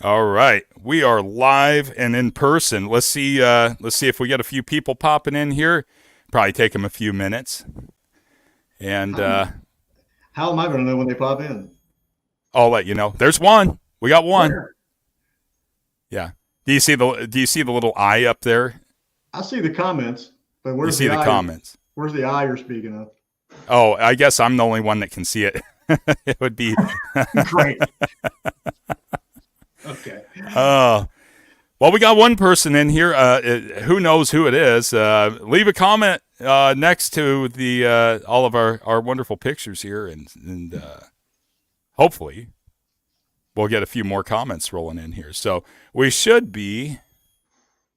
All right, we are live and in person. Let's see. Let's see if we get a few people popping in here. Probably take them a few minutes, and How am I going to know when they pop in? I'll let you know. There's one. We got one. Where? Yeah. Do you see the little eye up there? I see the comments, but You where's see the the eye? comments. Where's the eye you're speaking of? Oh, I guess I'm the only one that can see it. It would be. Great. Okay. Oh, well, we got one person in here. Who knows who it is? Leave a comment next to the all of our wonderful pictures here, and hopefully we'll get a few more comments rolling in here. So we should be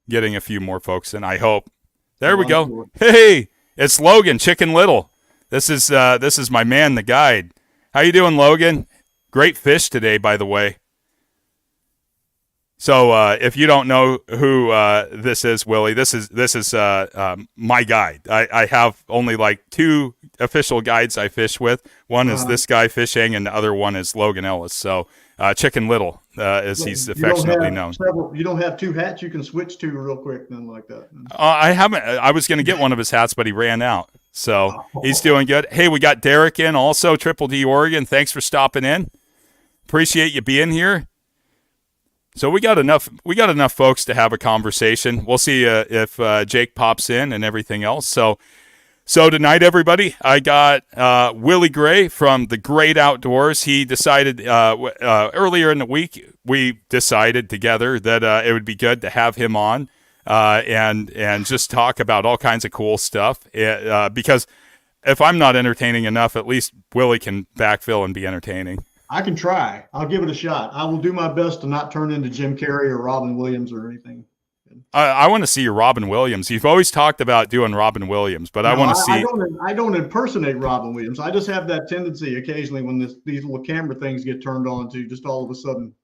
getting a few more folks in. I hope. There Oh, we I'm go. sure. Hey, it's Logan Chicken Little. This is my man, the guide. How you doing, Logan? Great fish today, by the way. So if you don't know who this is, Willie, this is my guide. I have only like two official guides I fish with. One is Uh, this guy fishing, and the other one is Logan Ellis. So Chicken Little, as he's affectionately known. you don't have two hats you can switch to real quick, nothing like that. I haven't. I was going to get one of his hats, but he ran out. So he's Oh, doing good. Hey, we got Derek in also, Triple D Oregon. Thanks for stopping in. Appreciate you being here. So we got enough folks to have a conversation. We'll see if Jake pops in and everything else. So tonight, everybody, I got Willie Gray from the Great Outdoors. He decided earlier in the week, we decided together that it would be good to have him on and just talk about all kinds of cool stuff. Because if I'm not entertaining enough, at least Willie can backfill and be entertaining. I can try. I'll give it a shot. I will do my best to not turn into Jim Carrey or Robin Williams or anything. I want to see your Robin Williams. You've always talked about doing Robin Williams, but I No, want to see. I don't impersonate Robin Williams. I just have that tendency occasionally when these little camera things get turned on to just all of a sudden,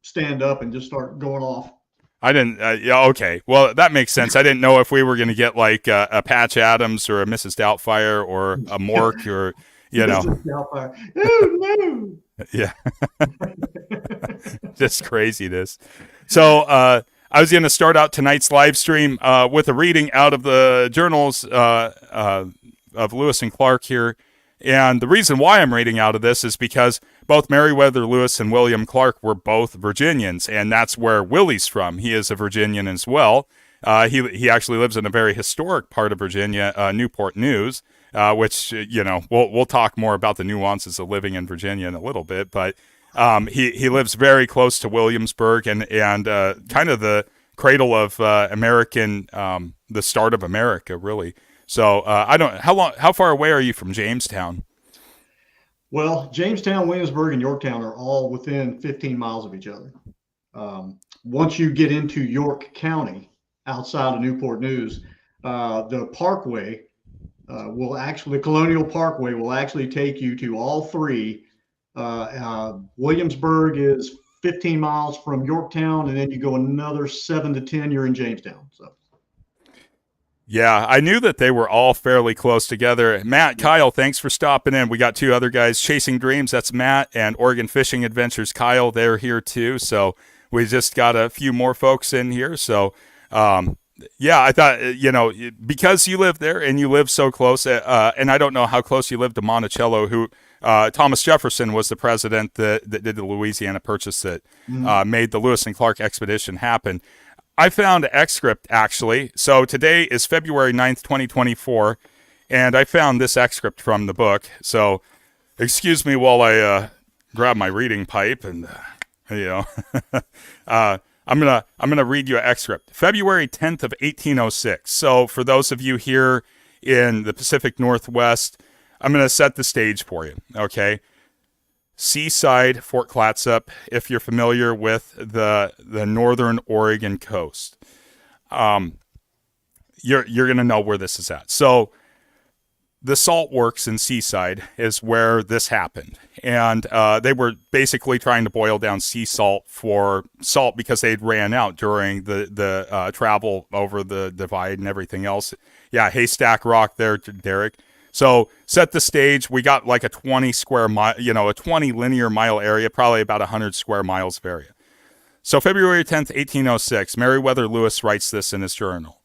stand up and just start going off. I didn't. Yeah, okay. Well, that makes sense. I didn't know if we were going to get like a Patch Adams or a Mrs. Doubtfire or a Mork or Oh, no. yeah, just craziness. So I was going to start out tonight's live stream with a reading out of the journals of Lewis and Clark here. And the reason why I'm reading out of this is because both Meriwether Lewis and William Clark were both Virginians, and that's where Willie's from. He is a Virginian as well. He actually lives in a very historic part of Virginia, Newport News, which we'll talk more about the nuances of living in Virginia in a little bit. But he lives very close to Williamsburg and kind of the cradle of American, the start of America, really. So how far away are you from Jamestown? Well, Jamestown, Williamsburg, and Yorktown are all within 15 miles of each other. Once you get into York County, outside of Newport News, the Parkway Colonial Parkway will actually take you to all three. Williamsburg is 15 miles from Yorktown, and then you go another 7 to 10, you're in Jamestown. So. Yeah, I knew that they were all fairly close together. Matt, Kyle, thanks for stopping in. We got two other guys, Chasing Dreams, that's Matt, and Oregon Fishing Adventures, Kyle, they're here too. So we just got a few more folks in here. So, yeah, I thought, because you live there and you live so close, and I don't know how close you live to Monticello, who Thomas Jefferson was the president that did the Louisiana Purchase that made the Lewis and Clark expedition happen. I found an excerpt, actually. So today is February 9th, 2024, and I found this excerpt from the book. So excuse me while I grab my reading pipe and, I'm gonna read you an excerpt. February 10th of 1806. So for those of you here in the Pacific Northwest, I'm gonna set the stage for you, okay? Seaside, Fort Clatsop, if you're familiar with the northern Oregon coast. You're going to know where this is at. So the salt works in Seaside is where this happened. And they were basically trying to boil down sea salt for salt because they'd ran out during the travel over the divide and everything else. Yeah, Haystack Rock there, Derek. So set the stage. We got like a 20 square mile, a 20 linear mile area, probably about 100 square miles of area. So February 10th, 1806, Meriwether Lewis writes this in his journal.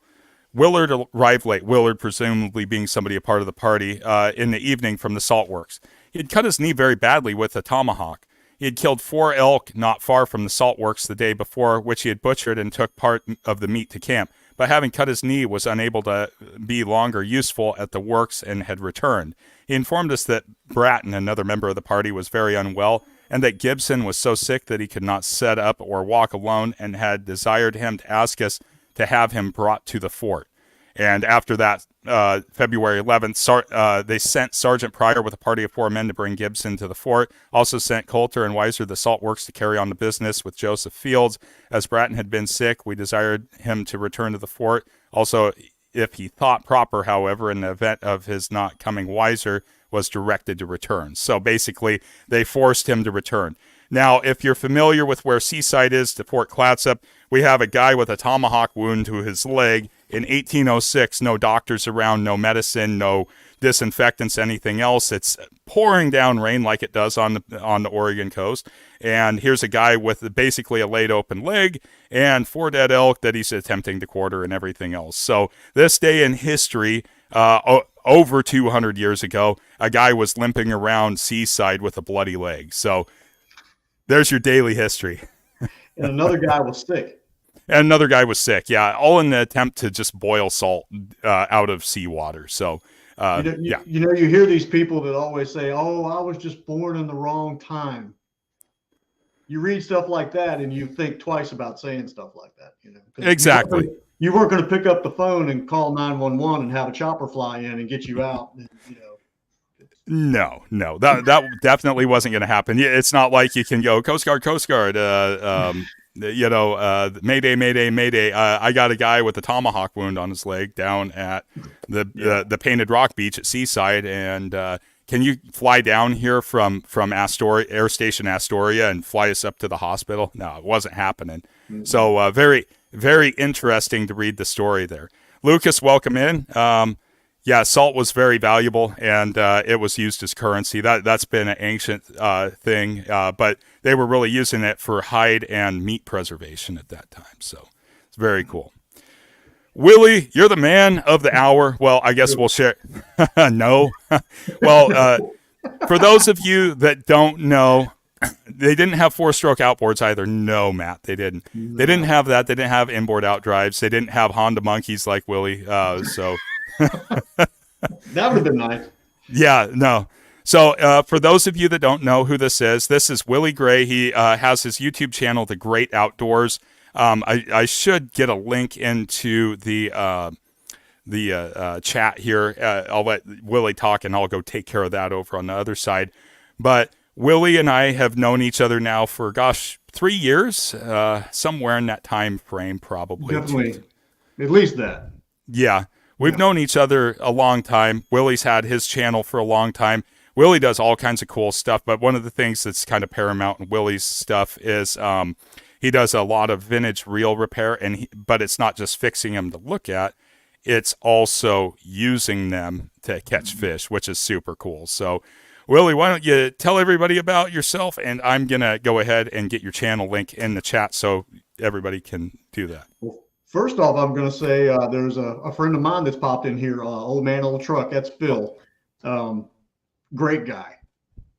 Willard arrived late, Willard presumably being somebody a part of the party, in the evening from the salt works. He had cut his knee very badly with a tomahawk. He had killed 4 elk not far from the salt works the day before, which he had butchered and took part of the meat to camp. But having cut his knee, was unable to be longer useful at the works and had returned. He informed us that Bratton, another member of the party, was very unwell, and that Gibson was so sick that he could not set up or walk alone, and had desired him to ask us to have him brought to the fort. And after that, February 11th, they sent Sergeant Pryor with a party of 4 men to bring Gibson to the fort. Also sent Coulter and Weiser the salt works to carry on the business with Joseph Fields. As Bratton had been sick, we desired him to return to the fort. Also, if he thought proper, however, in the event of his not coming, Weiser was directed to return. So basically, they forced him to return. Now, if you're familiar with where Seaside is to Fort Clatsop, we have a guy with a tomahawk wound to his leg. In 1806, no doctors around, no medicine, no disinfectants, anything else. It's pouring down rain like it does on the Oregon coast. And here's a guy with basically a laid open leg and 4 dead elk that he's attempting to quarter and everything else. So this day in history, over 200 years ago, a guy was limping around Seaside with a bloody leg. So there's your daily history. And another guy was sick. And another guy was sick, yeah, all in the attempt to just boil salt out of seawater. So, yeah. You hear these people that always say, oh, I was just born in the wrong time. You read stuff like that and you think twice about saying stuff like that. Exactly. You weren't going to pick up the phone and call 911 and have a chopper fly in and get you out. No, that definitely wasn't going to happen. It's not like you can go, Coast Guard, Mayday, Mayday, Mayday. I got a guy with a tomahawk wound on his leg down at the Painted Rock Beach at Seaside, and can you fly down here from Astoria, Air Station Astoria, and fly us up to the hospital? No, it wasn't happening. Mm-hmm. So very, very interesting to read the story there. Lucas, welcome in. Yeah, salt was very valuable, and it was used as currency. That's been an ancient thing, but they were really using it for hide and meat preservation at that time. So it's very cool. Willie, you're the man of the hour. Well, I guess we'll share. No. Well, for those of you that don't know, they didn't have 4-stroke outboards either. No, Matt, they didn't. They didn't have that. They didn't have inboard outdrives. They didn't have Honda monkeys like Willie. So. That would have been nice. Yeah, no. So for those of you that don't know who this is Willie Gray. He has his YouTube channel, The Great Outdoors. I should get a link into the chat here. I'll let Willie talk, and I'll go take care of that over on the other side. But Willie and I have known each other now for, 3 years, somewhere in that time frame, probably. Definitely, at least that. Yeah. We've known each other a long time. Willie's had his channel for a long time. Willie does all kinds of cool stuff, but one of the things that's kind of paramount in Willie's stuff is he does a lot of vintage reel repair, but it's not just fixing them to look at. It's also using them to catch fish, which is super cool. So, Willie, why don't you tell everybody about yourself, and I'm going to go ahead and get your channel link in the chat so everybody can do that. First off, I'm going to say there's a friend of mine that's popped in here, Old Man, Old Truck. That's Phil. Great guy.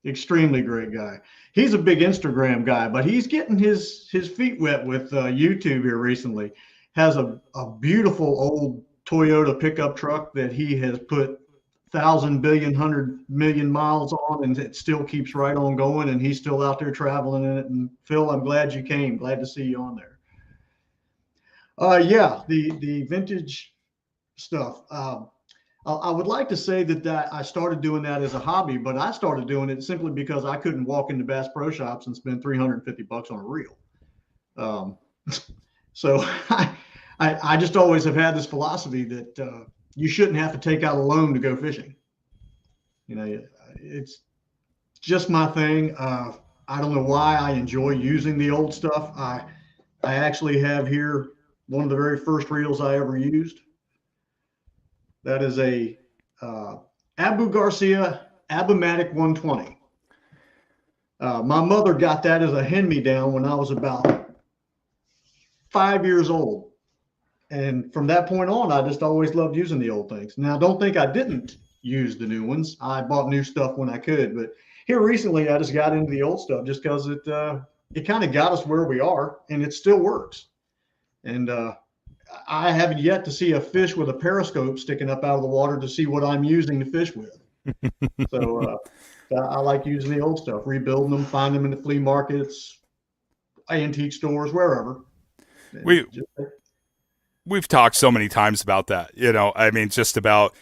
Extremely great guy. He's a big Instagram guy, but he's getting his feet wet with YouTube here recently. Has a beautiful old Toyota pickup truck that he has put 1,000 billion, 100 million miles on, and it still keeps right on going, and he's still out there traveling in it. And Phil, I'm glad you came. Glad to see you on there. Yeah, the vintage stuff. I would like to say that I started doing that as a hobby, but I started doing it simply because I couldn't walk into Bass Pro Shops and spend $350 on a reel. So I just always have had this philosophy that you shouldn't have to take out a loan to go fishing. It's just my thing. I don't know why I enjoy using the old stuff. I actually have here one of the very first reels I ever used. That is a Abu Garcia Abumatic 120. My mother got that as a hand-me-down when I was about 5 years old. And from that point on, I just always loved using the old things. Now, don't think I didn't use the new ones. I bought new stuff when I could. But here recently, I just got into the old stuff just because it kind of got us where we are, and it still works. And I haven't yet to see a fish with a periscope sticking up out of the water to see what I'm using to fish with. So I like using the old stuff, rebuilding them, find them in the flea markets, antique stores, wherever. We've talked so many times about that, I mean, just about,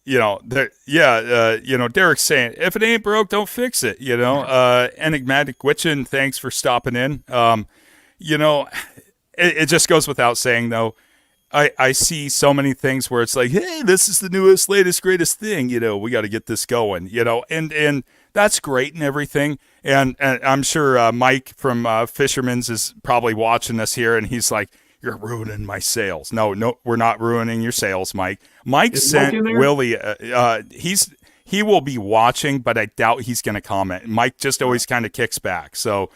Derek's saying, if it ain't broke, don't fix it, Enigmatic Witchin, thanks for stopping in. It just goes without saying, though, I see so many things where it's like, hey, this is the newest, latest, greatest thing, we got to get this going, and that's great and everything. And I'm sure Mike from Fisherman's is probably watching us here, and he's like, you're ruining my sales. No, we're not ruining your sales, Mike. Mike sent Willie. He will be watching, but I doubt he's going to comment. Mike just always kind of kicks back. So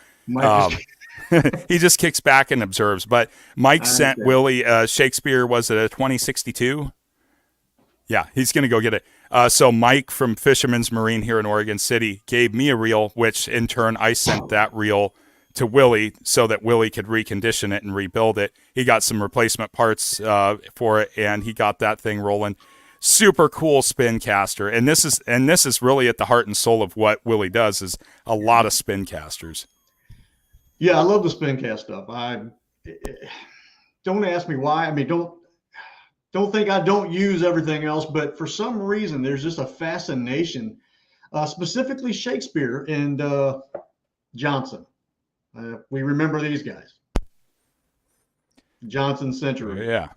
he just kicks back and observes. But Mike sent Willie Shakespeare, was it a 2062? Yeah, he's going to go get it. So Mike from Fisherman's Marine here in Oregon City gave me a reel, which in turn I sent that reel to Willie so that Willie could recondition it and rebuild it. He got some replacement parts for it, and he got that thing rolling. Super cool spin caster, and this is really at the heart and soul of what Willie does, is a lot of spin casters. Yeah, I love the spin cast stuff. Don't ask me why. I mean, don't think I don't use everything else, but for some reason there's just a fascination, specifically Shakespeare and Johnson. We remember these guys. Johnson Century. Yeah.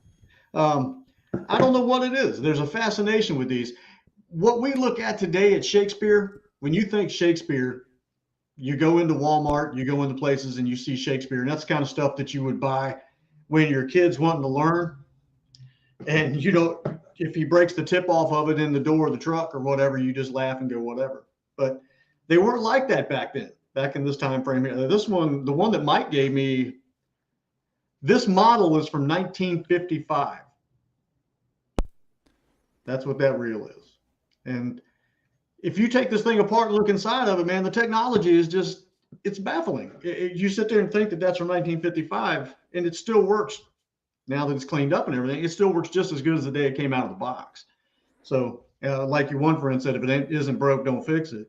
I don't know what it is. There's a fascination with these. What we look at today at Shakespeare, when you think Shakespeare, you go into Walmart, you go into places and you see Shakespeare, and that's the kind of stuff that you would buy when your kid's wanting to learn. And if he breaks the tip off of it in the door of the truck or whatever, you just laugh and go, whatever. But they weren't like that back then. Back in this time frame, this one, the one that Mike gave me, this model is from 1955. That's what that reel is. And if you take this thing apart and look inside of it, man, the technology is just, it's baffling. You sit there and think that that's from 1955, and it still works. Now that it's cleaned up and everything, it still works just as good as the day it came out of the box. So like your one friend said, if it isn't broke, don't fix it.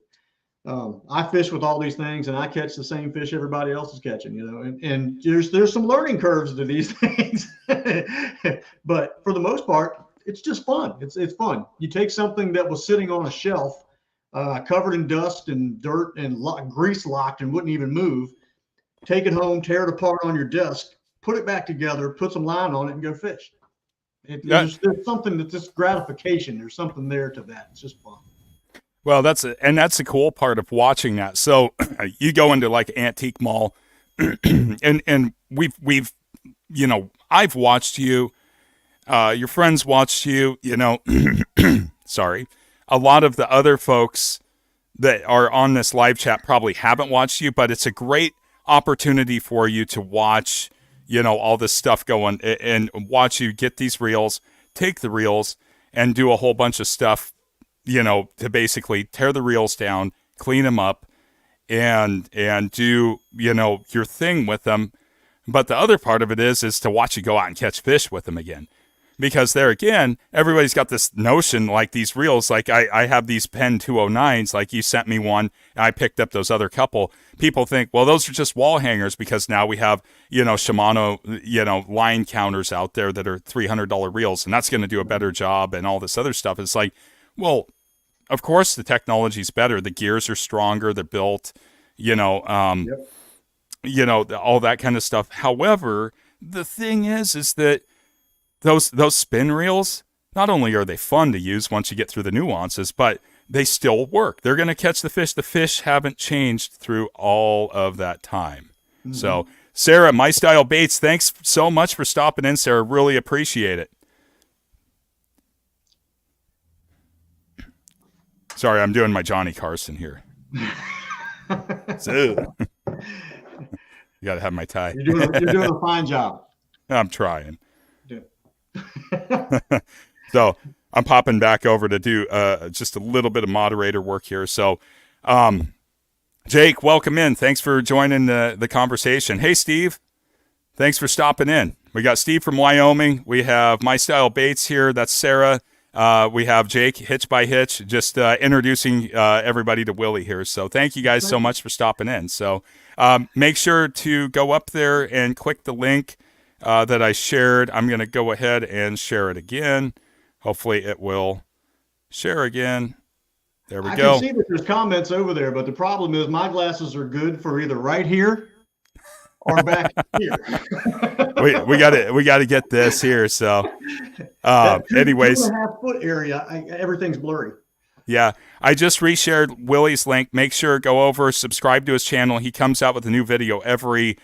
I fish with all these things, and I catch the same fish everybody else is catching, and there's some learning curves to these things, but for the most part, it's just fun. It's fun. You take something that was sitting on a shelf, covered in dust and dirt and grease locked and wouldn't even move, take it home, tear it apart on your desk, put it back together, put some line on it, and go fish. There's something that's just gratification. There's something there to that. It's just fun. Well, that's the cool part of watching that. So you go into like an antique mall, and we've I've watched you, your friends watched you, sorry. A lot of the other folks that are on this live chat probably haven't watched you, but it's a great opportunity for you to watch, all this stuff going and watch you get these reels, take the reels and do a whole bunch of stuff, to basically tear the reels down, clean them up, and do, your thing with them. But the other part of it is to watch you go out and catch fish with them again. Because there again, everybody's got this notion, like these reels, like I have these Penn 209s, like you sent me one, and I picked up those other couple. People think, well, those are just wall hangers because now we have, Shimano, line counters out there that are $300 reels, and that's going to do a better job and all this other stuff. It's like, well, of course the technology's better. The gears are stronger. They're built, all that kind of stuff. However, the thing is that those spin reels, not only are they fun to use once you get through the nuances, but they still work. They're going to catch the fish. The fish haven't changed through all of that time. Mm-hmm. So, Sarah, My Style Baits, thanks so much for stopping in, Sarah. Really appreciate it. Sorry, I'm doing my Johnny Carson here. So, you got to have my tie. You're doing a fine job. I'm trying. Yeah. So I'm popping back over to do just a little bit of moderator work here. So, Jake, welcome in. Thanks for joining the conversation. Hey, Steve. Thanks for stopping in. We got Steve from Wyoming. We have My Style Baits here. That's Sarah. We have Jake, Hitch by Hitch, just introducing everybody to Willie here. So thank you guys so much for stopping in. So make sure to go up there and click the link that I shared. I'm going to go ahead and share it again. Hopefully it will share again. There we go. I can see that there's comments over there, but the problem is my glasses are good for either right here or back here. we got to get this here. So, anyways, 2.5 foot area, everything's blurry. Yeah, I just reshared Willie's link. Make sure go over, subscribe to his channel. He comes out with a new video every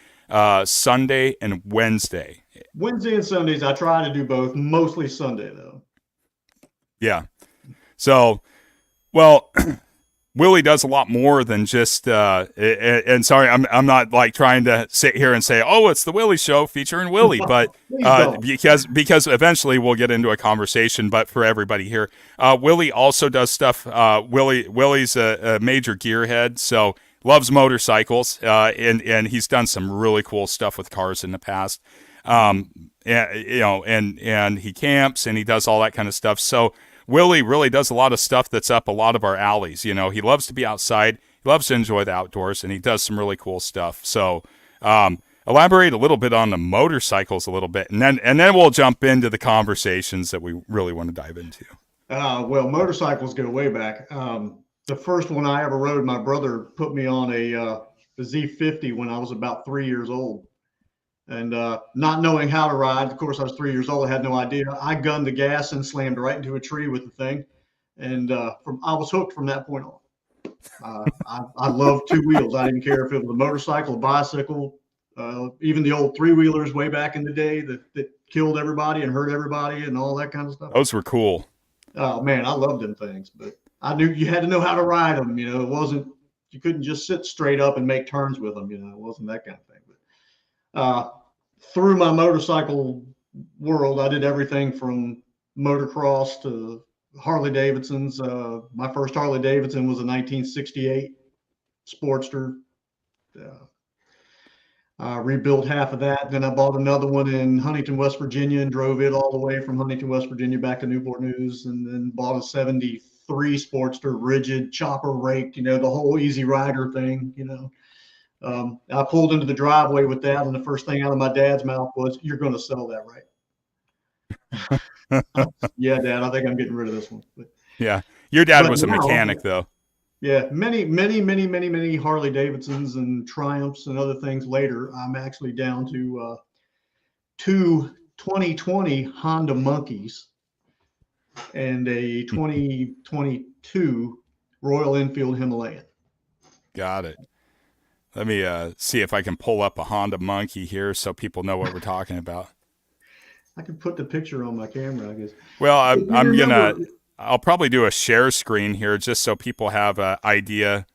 Sunday and Wednesday. Wednesday and Sundays, I try to do both. Mostly Sunday though. Yeah. So, well, Willie does a lot more than just. And sorry, I'm not like trying to sit here and say, oh, it's the Willie Show featuring Willie, but because eventually we'll get into a conversation. But for everybody here, Willie also does stuff. Willie's a major gearhead, so loves motorcycles, and he's done some really cool stuff with cars in the past. And he camps and he does all that kind of stuff. So Willie really does a lot of stuff that's up a lot of our alleys. He loves to be outside. He loves to enjoy the outdoors, and he does some really cool stuff. So elaborate a little bit on the motorcycles a little bit, and then we'll jump into the conversations that we really want to dive into. Well, motorcycles go way back. The first one I ever rode, my brother put me on a Z50 when I was about 3 years old. And not knowing how to ride, of course, I was 3 years old. I had no idea. I gunned the gas and slammed right into a tree with the thing. And I was hooked from that point on. I love two wheels. I didn't care if it was a motorcycle, a bicycle, even the old three-wheelers way back in the day that killed everybody and hurt everybody and all that kind of stuff. Those were cool. Oh, man, I loved them things. But I knew you had to know how to ride them. It wasn't – you couldn't just sit straight up and make turns with them. It wasn't that kind of thing. But through my motorcycle world, I did everything from motocross to Harley Davidsons. My first Harley Davidson was a 1968 Sportster. I rebuilt half of that. Then I bought another one in Huntington, West Virginia, and drove it all the way from Huntington, West Virginia back to Newport News, and then bought a 73 Sportster, rigid, chopper raked, the whole Easy Rider thing, I pulled into the driveway with that, and the first thing out of my dad's mouth was, "You're going to sell that, right?" Yeah, Dad, I think I'm getting rid of this one. But, yeah, your dad was a mechanic, though. Yeah, many Harley Davidsons and Triumphs and other things later. I'm actually down to two 2020 Honda Monkeys and a 2022 Royal Enfield Himalayan. Got it. Let me see if I can pull up a Honda Monkey here so people know what we're talking about. I can put the picture on my camera, I guess. Well, I'll probably do a share screen here just so people have an idea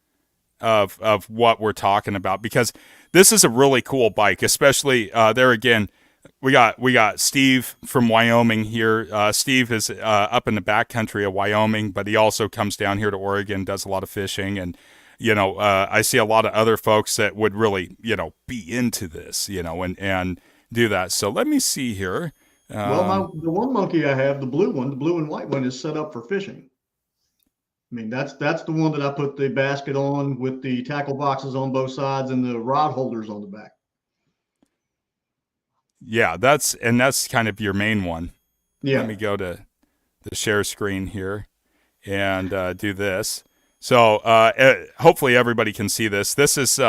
of what we're talking about, because this is a really cool bike, especially there again. We got Steve from Wyoming here. Steve is up in the backcountry of Wyoming, but he also comes down here to Oregon, does a lot of fishing, and I see a lot of other folks that would really, be into this, and do that. So let me see here. Well, the one monkey I have, the blue and white one, is set up for fishing. I mean, that's the one that I put the basket on with the tackle boxes on both sides and the rod holders on the back. Yeah, that's kind of your main one. Yeah. Let me go to the share screen here and do this. So hopefully everybody can see this. This is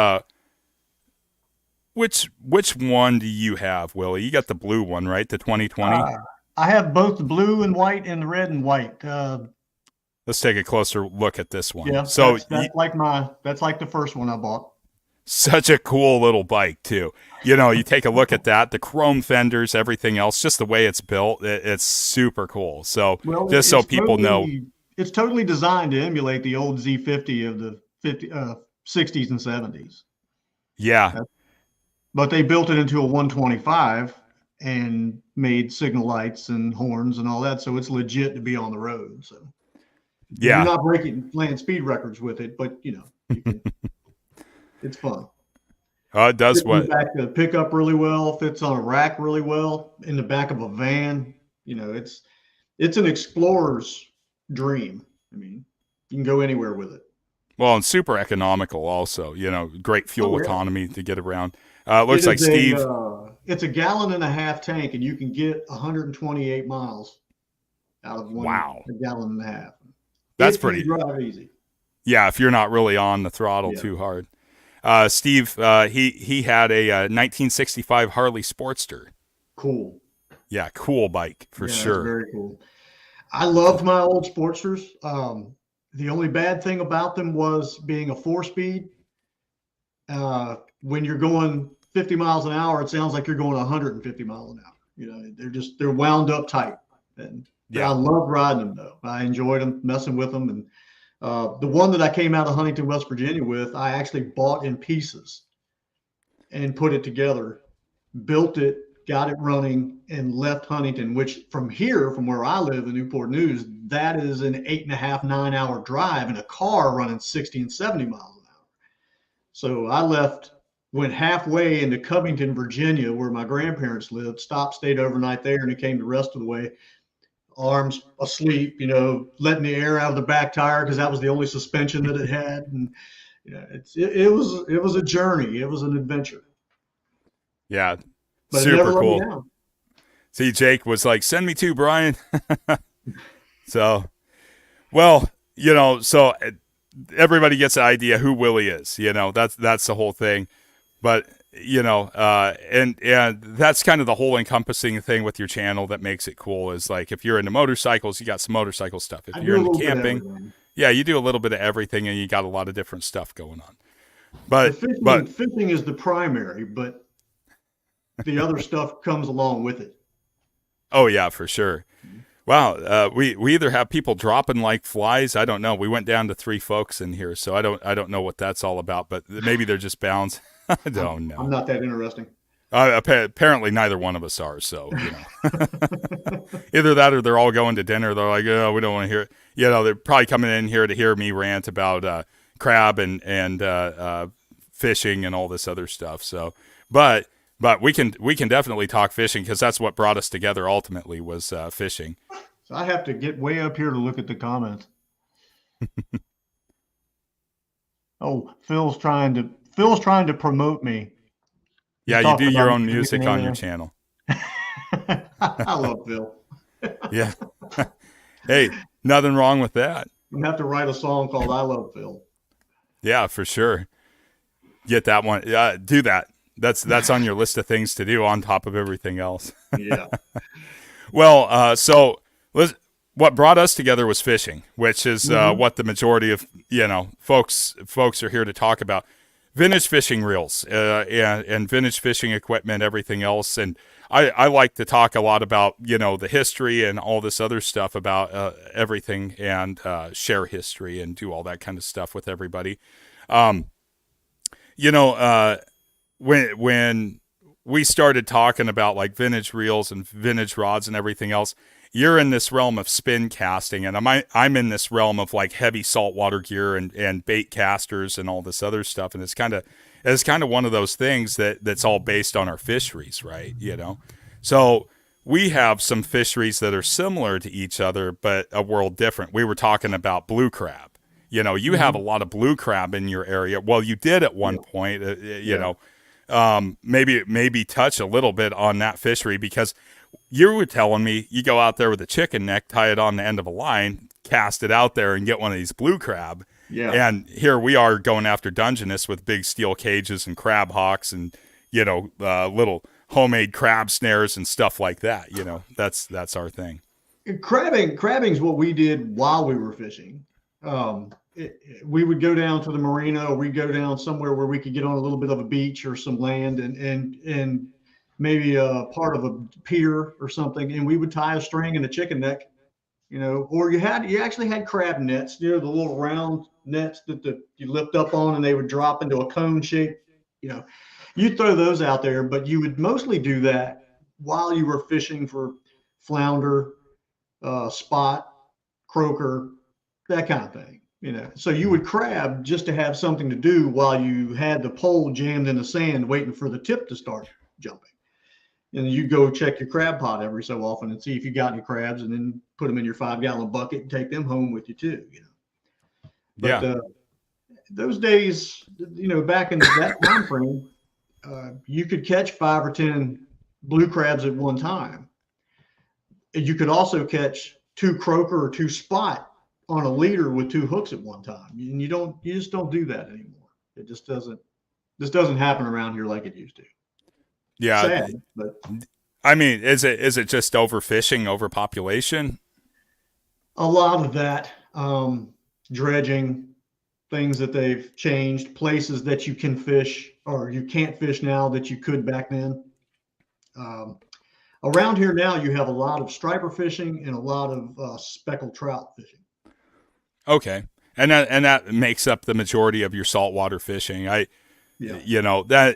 which one do you have, Willie? You got the blue one, right? The 2020? I have both the blue and white and the red and white. Let's take a closer look at this one. Yeah, so that's like the first one I bought. Such a cool little bike too. You take a look at that, the chrome fenders, everything else, just the way it's built, it's super cool. So so people know. it's totally designed to emulate the old Z50 of the 60s and 70s. Yeah. But they built it into a 125 and made signal lights and horns and all that. So it's legit to be on the road. So you're Yeah. not breaking land speed records with it, but you can, it's fun. It does Fits in the what? back of the pickup really well, fits on a rack really well, in the back of a van. It's an explorer's dream. I mean, you can go anywhere with it. Well, and super economical also, great fuel Oh, yeah. economy to get around. Looks like Steve. It's a 1.5 gallon tank, and you can get 128 miles out of Wow. a gallon and a half. That's if pretty. You drive easy. Yeah, if you're not really on the throttle too hard. Steve, he had a 1965 Harley Sportster. Cool. Yeah, cool bike for sure. That's very cool. I loved my old Sportsters. The only bad thing about them was being a 4-speed. When you're going 50 miles an hour, it sounds like you're going 150 miles an hour. They're wound up tight. And I loved riding them though. I enjoyed them, messing with them. And the one that I came out of Huntington, West Virginia with, I actually bought in pieces and put it together, built it, got it running, and left Huntington, which from where I live in Newport News, that is an 8.5, 9-hour drive in a car running 60 and 70 miles an hour. So I went halfway into Covington, Virginia, where my grandparents lived, stayed overnight there, and it came the rest of the way, arms asleep, letting the air out of the back tire because that was the only suspension that it had. And it was a journey. It was an adventure. Yeah. But super cool. See, Jake was like, "Send me to Brian." So, well, so everybody gets an idea who Willie is. That's the whole thing. But and that's kind of the whole encompassing thing with your channel that makes it cool. Is like if you're into motorcycles, you got some motorcycle stuff. If you're into camping, you do a little bit of everything, and you got a lot of different stuff going on. But fishing is the primary, but the other stuff comes along with it. Oh yeah, for sure. Wow, we either have people dropping like flies. I don't know. We went down to 3 folks in here, so I don't know what that's all about. But maybe they're just bounds. I don't know. I'm not that interesting. Apparently, neither one of us are. So either that or they're all going to dinner. They're like, "Oh, we don't want to hear it." They're probably coming in here to hear me rant about crab and fishing and all this other stuff. So, but we can definitely talk fishing because that's what brought us together ultimately was fishing. So I have to get way up here to look at the comments. Oh, Phil's trying to promote me. Yeah, you do your own music on your channel. I love Phil. Yeah. Hey, nothing wrong with that. I'm gonna have to write a song called "I Love Phil." Yeah, for sure. Get that one. Do that. That's on your list of things to do on top of everything else. Yeah. Well, so what brought us together was fishing, which is what the majority of folks are here to talk about. Vintage fishing reels and vintage fishing equipment, everything else, and I like to talk a lot about the history and all this other stuff about everything and share history and do all that kind of stuff with everybody. When we started talking about like vintage reels and vintage rods and everything else, you're in this realm of spin casting, and I'm in this realm of like heavy saltwater gear and bait casters and all this other stuff. And it's kind of one of those things that's all based on our fisheries, right? So we have some fisheries that are similar to each other, but a world different. We were talking about blue crab. You have a lot of blue crab in your area. Well, you did at one point, maybe touch a little bit on that fishery because you were telling me you go out there with a chicken neck, tie it on the end of a line, cast it out there and get one of these blue crab. Yeah. And here we are going after Dungeness with big steel cages and crab hawks and, little homemade crab snares and stuff like that. That's our thing. Crabbing's what we did while we were fishing. We would go down to the marina, or we'd go down somewhere where we could get on a little bit of a beach or some land and maybe a part of a pier or something. And we would tie a string and a chicken neck or you actually had crab nets, the little round nets that you lift up on and they would drop into a cone shape. You'd throw those out there, but you would mostly do that while you were fishing for flounder, spot, croaker, that kind of thing. So you would crab just to have something to do while you had the pole jammed in the sand waiting for the tip to start jumping. And then you go check your crab pot every so often and see if you got any crabs, and then put them in your 5-gallon bucket and take them home with you too. But those days, back in that time frame, you could catch 5 or 10 blue crabs at one time. You could also catch 2 croaker or 2 spot on a leader with 2 hooks at one time. And you just don't do that anymore. It just doesn't happen around here like it used to. Yeah. Sad, but I mean, is it just overfishing, overpopulation? a lot of that, dredging, things that they've changed, places that you can fish or you can't fish now that you could back then. Around here now, you have a lot of striper fishing and a lot of speckled trout fishing. Okay. And that makes up the majority of your saltwater fishing. Yeah. That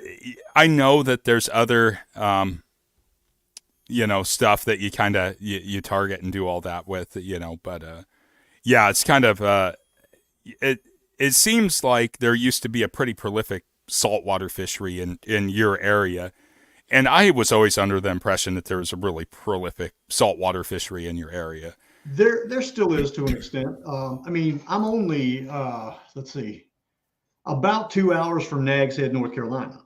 I know that there's other, stuff that you kind of, you target and do all that with, but, yeah, it's kind of, it seems like there used to be a pretty prolific saltwater fishery in your area. And I was always under the impression that there was a really prolific saltwater fishery in your area. There still is to an extent. I mean, I'm only, let's see, about 2 hours from Nags Head, North Carolina,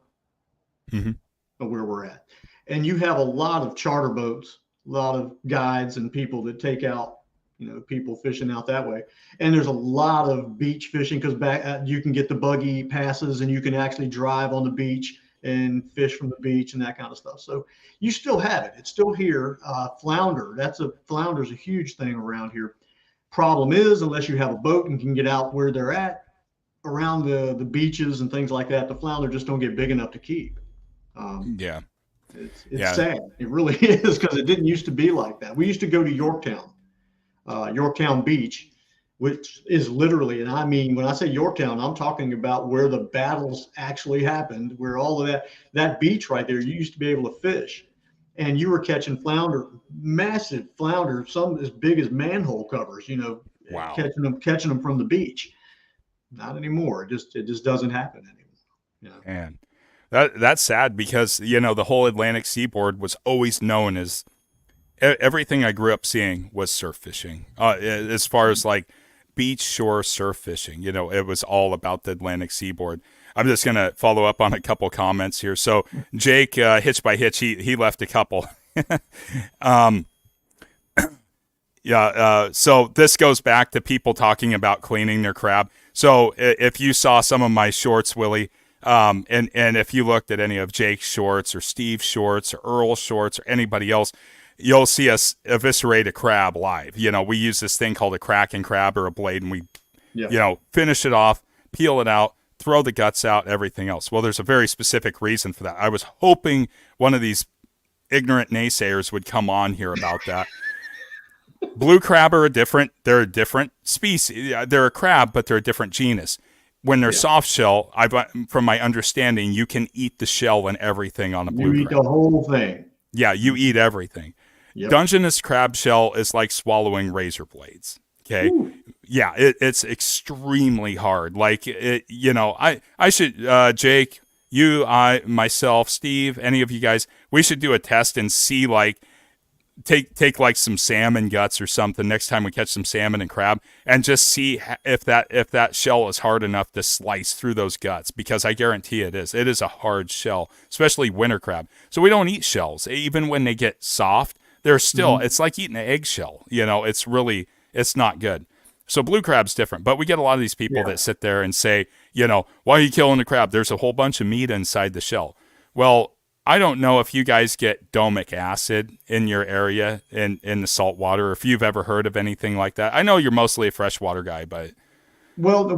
where we're at. And you have a lot of charter boats, a lot of guides and people that take out, people fishing out that way. And there's a lot of beach fishing because you can get the buggy passes and you can actually drive on the beach and fish from the beach and that kind of stuff. So you still have it. It's still here. Flounder's a huge thing around here. Problem is, unless you have a boat and can get out where they're at, around the beaches and things like that, the flounder just don't get big enough to keep. It's sad. It really is, because it didn't used to be like that. We used to go to Yorktown Beach, which is literally, and I mean, when I say Yorktown, I'm talking about where the battles actually happened, where all of that beach right there, you used to be able to fish. And you were catching flounder, massive flounder, some as big as manhole covers, Wow. catching them from the beach. Not anymore. It just doesn't happen anymore. And that's sad because, the whole Atlantic seaboard was always known as, everything I grew up seeing was surf fishing. As far as like beach shore surf fishing, it was all about the Atlantic seaboard. I'm just going to follow up on a couple comments here. So Jake, Hitch by Hitch, he left a couple. So this goes back to people talking about cleaning their crab. So if you saw some of my shorts, Willie, and if you looked at any of Jake's shorts or Steve's shorts or Earl's shorts or anybody else, you'll see us eviscerate a crab live. We use this thing called a cracking crab or a blade, and we, finish it off, peel it out, throw the guts out, everything else. Well, there's a very specific reason for that. I was hoping one of these ignorant naysayers would come on here about that. Blue crab they're a different species. They're a crab, but they're a different genus. When they're soft shell, from my understanding, you can eat the shell and everything on a blue crab. You eat the whole thing. Yeah, you eat everything. Yep. Dungeness crab shell is like swallowing razor blades. Okay. Ooh. Yeah, it's extremely hard. Like, I should, Jake, you, myself, Steve, any of you guys, we should do a test and see, like, take like some salmon guts or something next time we catch some salmon and crab, and just see if that shell is hard enough to slice through those guts, because I guarantee it is a hard shell, especially winter crab. So we don't eat shells. Even when they get soft, they're still, it's like eating an eggshell. It's not good. So blue crab's different, but we get a lot of these people that sit there and say, why are you killing the crab? There's a whole bunch of meat inside the shell. Well, I don't know if you guys get domic acid in your area in the salt water, or if you've ever heard of anything like that. I know you're mostly a freshwater guy, but. Well,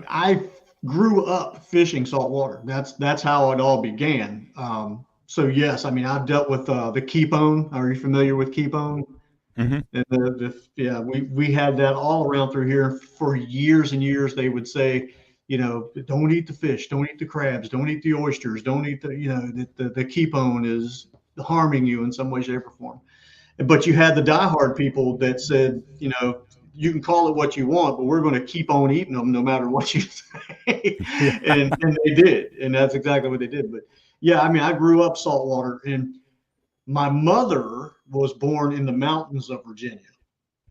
I grew up fishing saltwater. That's how it all began. So yes, I've dealt with the keepone. Are you familiar with keepone? Hmm. And yeah, we had that all around through here for years and years. They would say, don't eat the fish, don't eat the crabs, don't eat the oysters, don't eat the keepone is harming you in some way, shape, or form. But you had the diehard people that said, you can call it what you want, but we're going to keep on eating them no matter what you say. Yeah. And they did, and that's exactly what they did. But yeah, I mean, I grew up saltwater, and my mother was born in the mountains of Virginia.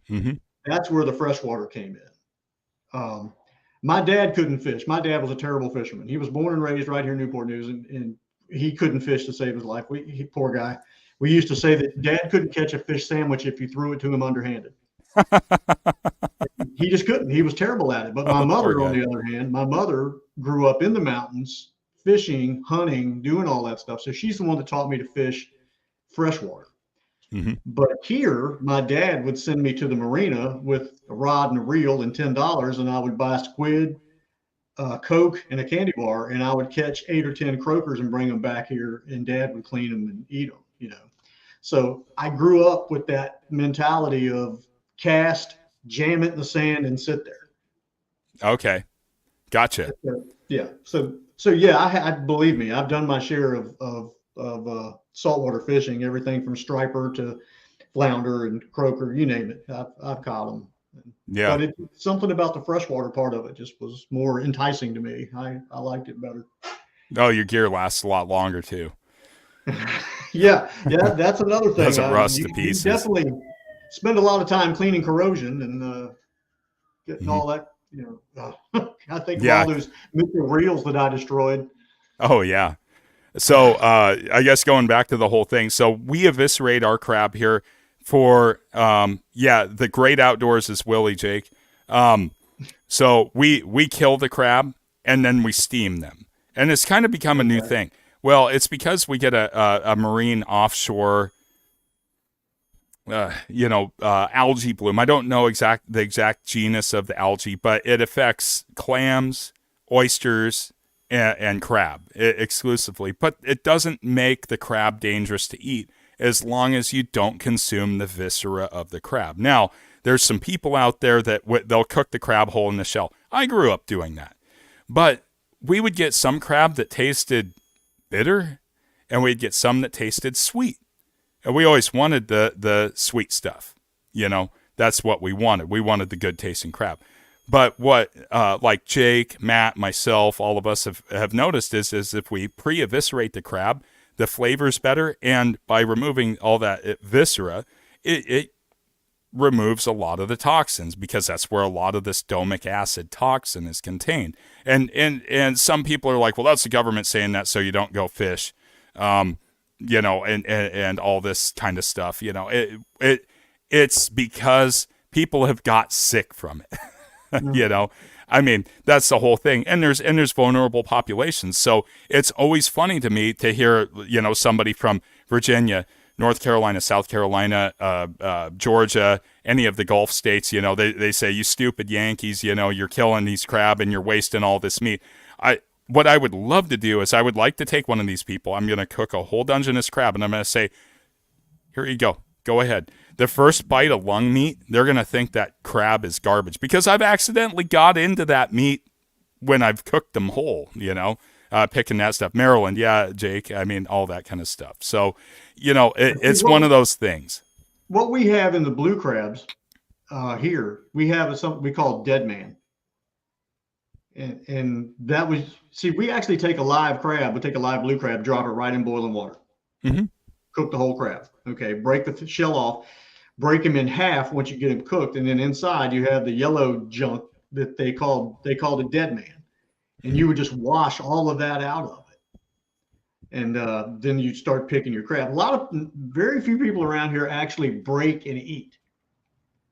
Hmm. That's where the freshwater came in. My dad couldn't fish. My dad was a terrible fisherman. He was born and raised right here in Newport News, and he couldn't fish to save his life. Poor guy. We used to say that Dad couldn't catch a fish sandwich if you threw it to him underhanded. He just couldn't. He was terrible at it. But my Oh, poor mother, on guy. the other hand, my mother grew up in the mountains, fishing, hunting, doing all that stuff. So she's the one that taught me to fish freshwater. Hmm. But here, my dad would send me to the marina with a rod and a reel and $10, and I would buy squid, Coke, and a candy bar, and I would catch 8 or 10 croakers and bring them back here, and Dad would clean them and eat them. So I grew up with that mentality of cast, jam it in the sand, and sit there. Okay. Gotcha. Yeah. So yeah, I believe me, I've done my share of saltwater fishing, everything from striper to flounder and croaker, you name it. I've caught them. Yeah. But something about the freshwater part of it just was more enticing to me. I liked it better. Oh, your gear lasts a lot longer too. Yeah, that's another thing. Doesn't rust to You pieces. definitely spend a lot of time cleaning corrosion and getting all that. I think of Yeah. all those micro reels that I destroyed. Oh, yeah. So I guess going back to the whole thing. So we eviscerate our crab here for, the great outdoors is Willie, Jake. So we kill the crab and then we steam them. And it's kind of become a new thing. Well, it's because we get a marine offshore, algae bloom. I don't know the exact genus of the algae, but it affects clams, oysters, and crab exclusively. But it doesn't make the crab dangerous to eat as long as you don't consume the viscera of the crab. Now, there's some people out there that they'll cook the crab whole in the shell. I grew up doing that. But we would get some crab that tasted bitter, and we'd get some that tasted sweet. And we always wanted the sweet stuff. That's what we wanted. We wanted the good tasting crab. But what, like Jake, Matt, myself, all of us have noticed is if we pre-eviscerate the crab, the flavor's better. And by removing all that viscera, it removes a lot of the toxins, because that's where a lot of this domic acid toxin is contained. And some people are like, well, that's the government saying that so you don't go fish, and all this kind of stuff. It's because people have got sick from it. I mean, that's the whole thing. And there's vulnerable populations. So it's always funny to me to hear, somebody from Virginia, North Carolina, South Carolina, Georgia, any of the Gulf states, they say, you stupid Yankees, you're killing these crab and you're wasting all this meat. What I would love to do is I would like to take one of these people. I'm going to cook a whole Dungeness crab, and I'm going to say, here you go. Go ahead. The first bite of lung meat, they're going to think that crab is garbage, because I've accidentally got into that meat when I've cooked them whole, picking that stuff. Maryland, yeah, Jake, I mean, all that kind of stuff. So, it's one of those things. What we have in the blue crabs here, we have something we call dead man. And that was, we actually take a live crab, we take a live blue crab, drop it right in boiling water. Mm-hmm. Cook the whole crab. Okay, break the shell off, break him in half once you get him cooked, and then inside you have the yellow junk that they called a dead man. And you would just wash all of that out of it. And then you start picking your crab. Very few people around here actually break and eat.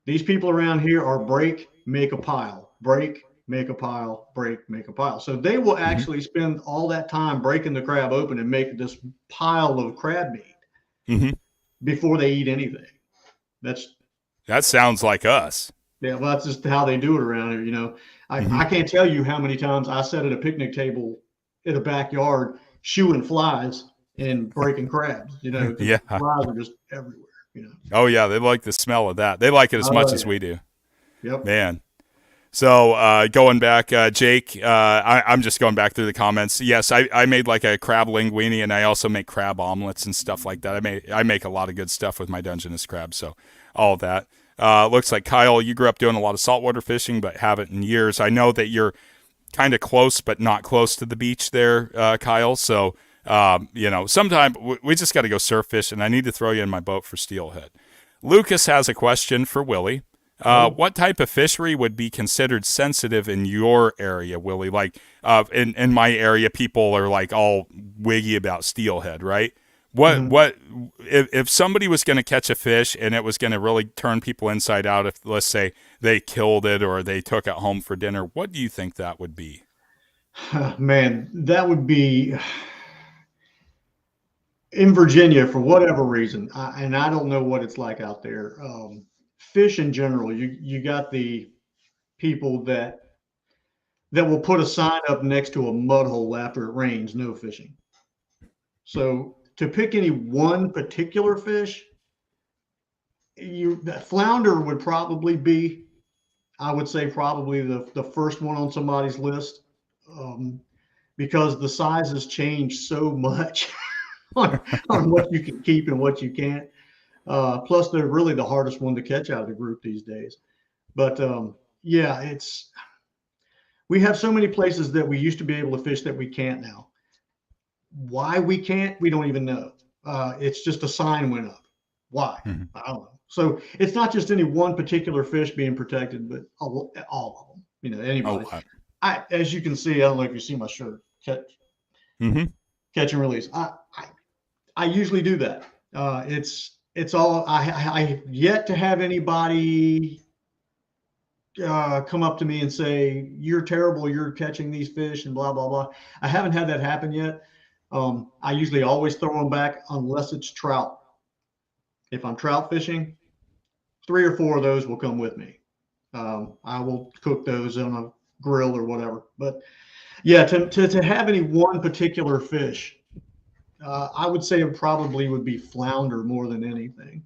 These people around here are break, make a pile, break, make a pile, break, make a pile. So they will actually spend all that time breaking the crab open and make this pile of crab meat before they eat anything. That sounds like us. Yeah, well, that's just how they do it around here. I can't tell you how many times I sat at a picnic table in a backyard shooing flies and breaking crabs. Yeah. Flies are just everywhere. You know. Oh yeah, they like the smell of that. They like it as much as Yeah. we do. Yep. Man. So going back, Jake, I'm just going back through the comments. Yes, I made like a crab linguine, and I also make crab omelets and stuff like that. I make a lot of good stuff with my Dungeness crab. So all of that. Looks like Kyle, you grew up doing a lot of saltwater fishing, but haven't in years. I know that you're kind of close, but not close to the beach there, Kyle. So sometime we just got to go surf fish, and I need to throw you in my boat for steelhead. Lucas has a question for Willie. What type of fishery would be considered sensitive in your area, Willie? Like, in my area, people are like all wiggy about steelhead, right? What if somebody was going to catch a fish and it was going to really turn people inside out? If, let's say, they killed it or they took it home for dinner, what do you think that would be? Man, that would be in Virginia for whatever reason. And I don't know what it's like out there. Fish in general, you got the people that will put a sign up next to a mud hole after it rains, no fishing. So to pick any one particular fish, flounder would probably be, I would say, probably the first one on somebody's list, because the sizes change so much on what you can keep and what you can't. Plus, they're really the hardest one to catch out of the group these days. But yeah, we have so many places that we used to be able to fish that we can't now. Why we can't, we don't even know. It's just a sign went up. Why? Mm-hmm. I don't know. So it's not just any one particular fish being protected, but all of them. You know, anybody. Oh, as you can see, I don't know if you see my shirt. Catch and release. I usually do that. It's all. I yet to have anybody come up to me and say, "You're terrible. You're catching these fish," and blah blah blah. I haven't had that happen yet. I usually always throw them back unless it's trout. If I'm trout fishing, 3 or 4 of those will come with me. I will cook those on a grill or whatever. But yeah, to have any one particular fish, I would say it probably would be flounder more than anything.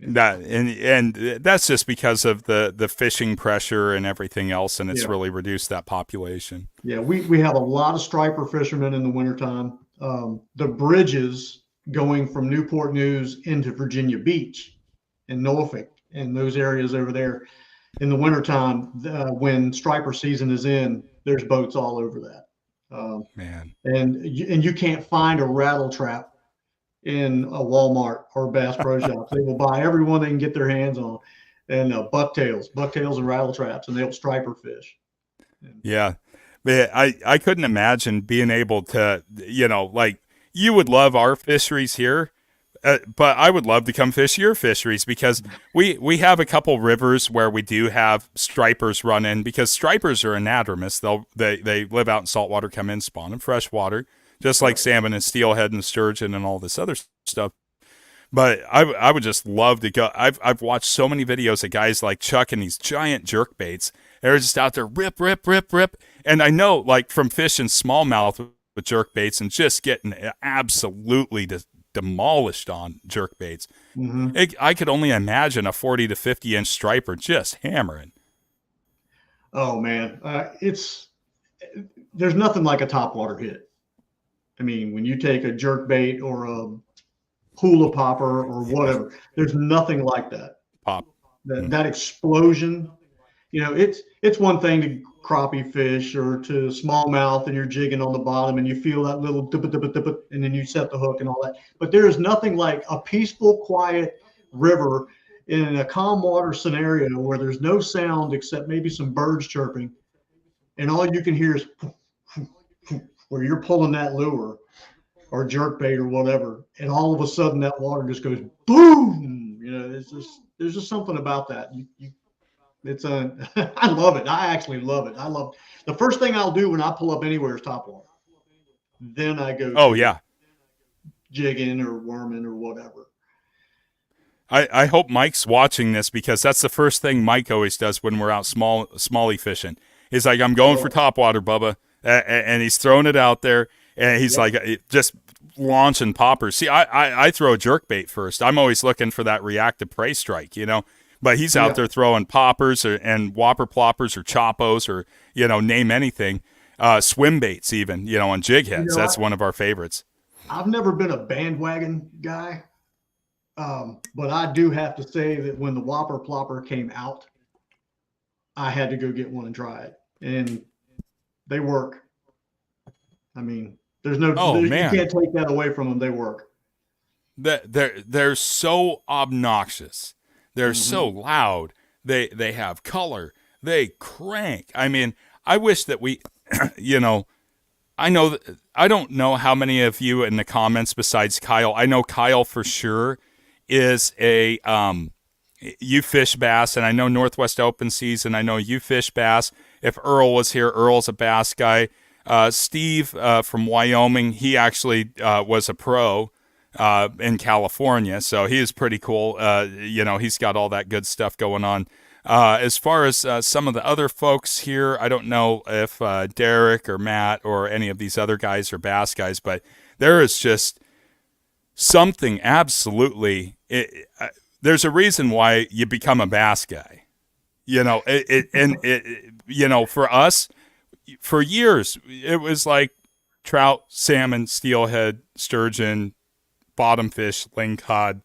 That and that's just because of the fishing pressure and everything else, and it's really reduced that population. Yeah, we have a lot of striper fishermen in the wintertime. The bridges going from Newport News into Virginia Beach and Norfolk and those areas over there in the wintertime, when striper season is in, there's boats all over that. Man. And you can't find a rattle trap in a Walmart or Bass Pro Shops. They will buy every one they can get their hands on, and bucktails and rattle traps, and they'll striper fish. Yeah. I couldn't imagine being able to, like, you would love our fisheries here, but I would love to come fish your fisheries, because we have a couple rivers where we do have stripers run in, because stripers are anadromous. They live out in saltwater, come in, spawn in freshwater, just like salmon and steelhead and sturgeon and all this other stuff. But I would just love to go. I've watched so many videos of guys like chucking these giant jerk baits. They're just out there rip, rip, rip, rip. And I know, like, from fishing smallmouth with jerk baits and just getting absolutely demolished on jerk baits. Mm-hmm. I could only imagine a 40 to 50 inch striper just hammering. Oh man, there's nothing like a topwater hit. I mean, when you take a jerk bait or a hula popper or whatever, there's nothing like that. Pop. That explosion. It's one thing to crappie fish or to smallmouth and you're jigging on the bottom and you feel that little dip, and then you set the hook and all that. But there is nothing like a peaceful, quiet river in a calm water scenario where there's no sound except maybe some birds chirping, and all you can hear is where you're pulling that lure or jerk bait or whatever, and all of a sudden that water just goes boom. There's just something about that. I love it. I actually love it. The first thing I'll do when I pull up anywhere is topwater. Then I go jigging or worming or whatever. I hope Mike's watching this, because that's the first thing Mike always does when we're out smallie fishing. He's like, I'm going for topwater, Bubba. And he's throwing it out there, and he's like, just launching poppers. See, I throw jerk bait first. I'm always looking for that reactive prey strike, but he's out there throwing poppers and whopper ploppers or choppos or, name anything. Swim baits even, on jig heads. That's one of our favorites. I've never been a bandwagon guy. But I do have to say that when the whopper plopper came out, I had to go get one and try it, and they work. I mean, you can't take that away from them. They work. They're so obnoxious. They're so loud. They have color. They crank. I mean, I wish that we, I don't know how many of you in the comments besides Kyle. I know Kyle for sure is a you fish bass, and I know Northwest Open Seas, and I know you fish bass. If Earl was here, Earl's a bass guy. Steve from Wyoming, he actually was a pro in California, so he is pretty cool. He's got all that good stuff going on. As far as some of the other folks here, I don't know if Derek or Matt or any of these other guys are bass guys, but there is just something absolutely. There's a reason why you become a bass guy. For us, for years, it was like trout, salmon, steelhead, sturgeon, bottom fish, lingcod.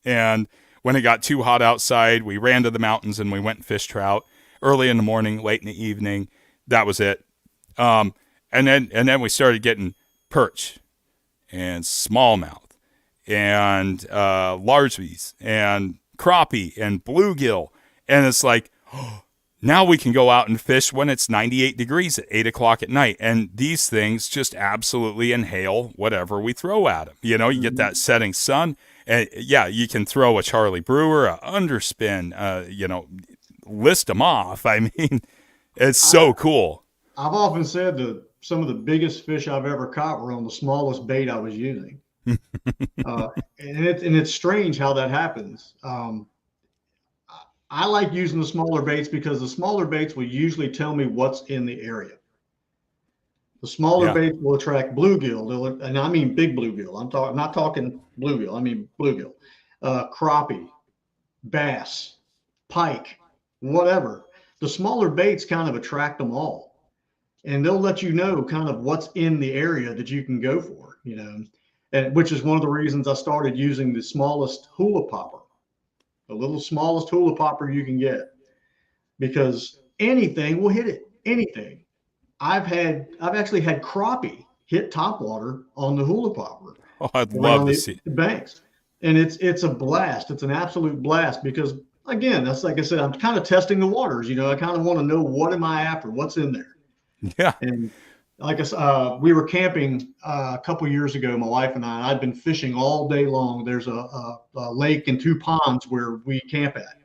And when it got too hot outside, we ran to the mountains and we went and fished trout early in the morning, late in the evening. That was it. And then we started getting perch and smallmouth and largies and crappie and bluegill. And it's like, now we can go out and fish when it's 98 degrees at 8 o'clock at night. And these things just absolutely inhale whatever we throw at them. You get that setting sun. And yeah, you can throw a Charlie Brewer, a underspin, list them off. I mean, it's so cool. I've often said that some of the biggest fish I've ever caught were on the smallest bait I was using. And it's strange how that happens. I like using the smaller baits because the smaller baits will usually tell me what's in the area. The smaller baits will attract bluegill, and I mean big bluegill. I'm not talking bluegill. I mean bluegill, crappie, bass, pike, whatever. The smaller baits kind of attract them all, and they'll let you know kind of what's in the area that you can go for. And which is one of the reasons I started using the smallest hula popper. The little smallest hula popper you can get, because anything will hit it. Anything. I've actually had crappie hit topwater on the hula popper. Oh, I'd love to see the banks, and it's a blast. It's an absolute blast because again, that's like I said, I'm kind of testing the waters. I kind of want to know what am I after, what's in there. Yeah. And like I said, we were camping a couple years ago, my wife and I. I'd been fishing all day long. There's a lake and two ponds where we camp at.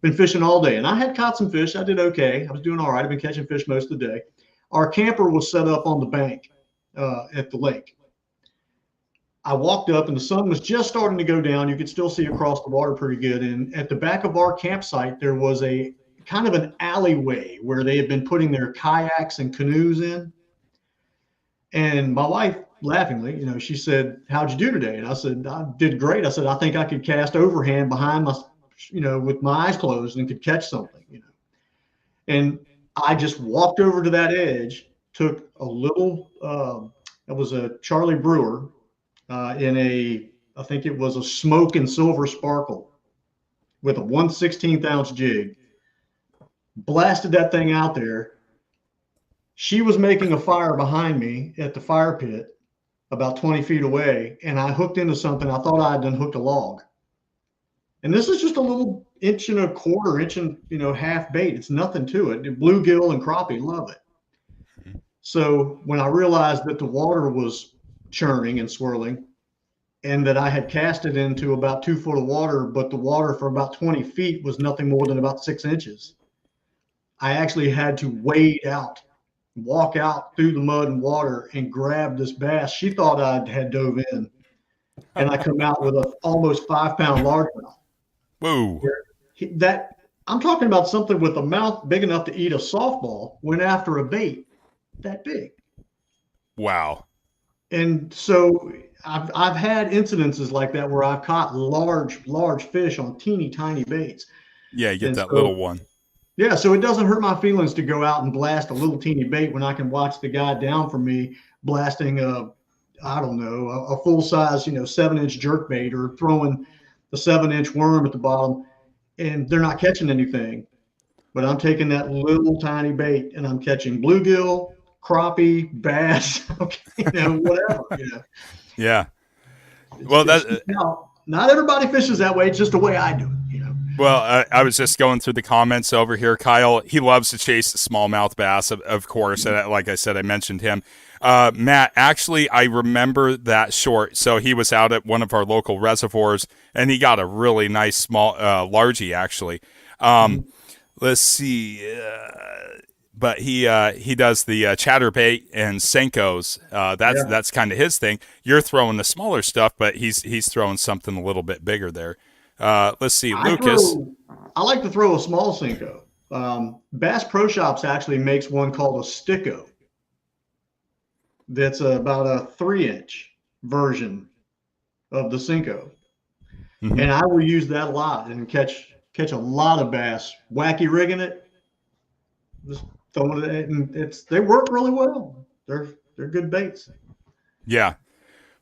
Been fishing all day, and I had caught some fish. I did okay. I was doing all right. I've been catching fish most of the day. Our camper was set up on the bank at the lake. I walked up, and the sun was just starting to go down. You could still see across the water pretty good. And at the back of our campsite, there was a kind of an alleyway where they had been putting their kayaks and canoes in. And my wife, laughingly, she said, "How'd you do today?" And I said, "I did great." I said, "I think I could cast overhand behind my, with my eyes closed and could catch something, And I just walked over to that edge, took a little, it was a Charlie Brewer I think it was a smoke and silver sparkle with a 1/16 ounce jig, blasted that thing out there. She was making a fire behind me at the fire pit about 20 feet away, and I hooked into something. I thought I had unhooked a log. And this is just a little 1.25 inch, half bait. It's nothing to it. Bluegill and crappie love it. So when I realized that the water was churning and swirling and that I had cast it into about 2 foot of water, but the water for about 20 feet was nothing more than about 6 inches, I actually had to wade out, walk out through the mud and water and grab this bass. She thought I had dove in, and I come out with a almost 5-pound largemouth. Whoa. I'm talking about something with a mouth big enough to eat a softball, went after a bait that big. Wow. And so I've had incidences like that where I've caught large fish on teeny tiny baits. Yeah, you get And that little so one. yeah, so it doesn't hurt my feelings to go out and blast a little teeny bait when I can watch the guy down from me blasting I don't know, a full size, 7-inch jerk bait or throwing the 7-inch worm at the bottom, and they're not catching anything. But I'm taking that little tiny bait and I'm catching bluegill, crappie, bass, okay, whatever. Yeah. It's, Well, it's not everybody fishes that way. It's just the way I do it. Well, I was just going through the comments over here. Kyle, he loves to chase the smallmouth bass, of course. And like I said, I mentioned him. Matt, actually, I remember that short. So he was out at one of our local reservoirs, and he got a really nice small largie, actually. Let's see. But he does the chatterbait and Senkos. That's kind of his thing. You're throwing the smaller stuff, but he's throwing something a little bit bigger there. Let's see, Lucas. I like to throw a small Senko. Bass Pro Shops actually makes one called a Sticko. That's about a 3-inch version of the Senko. Mm-hmm. And I will use that a lot and catch a lot of bass. Wacky rigging it, just throwing it, and they work really well. They're good baits. Yeah.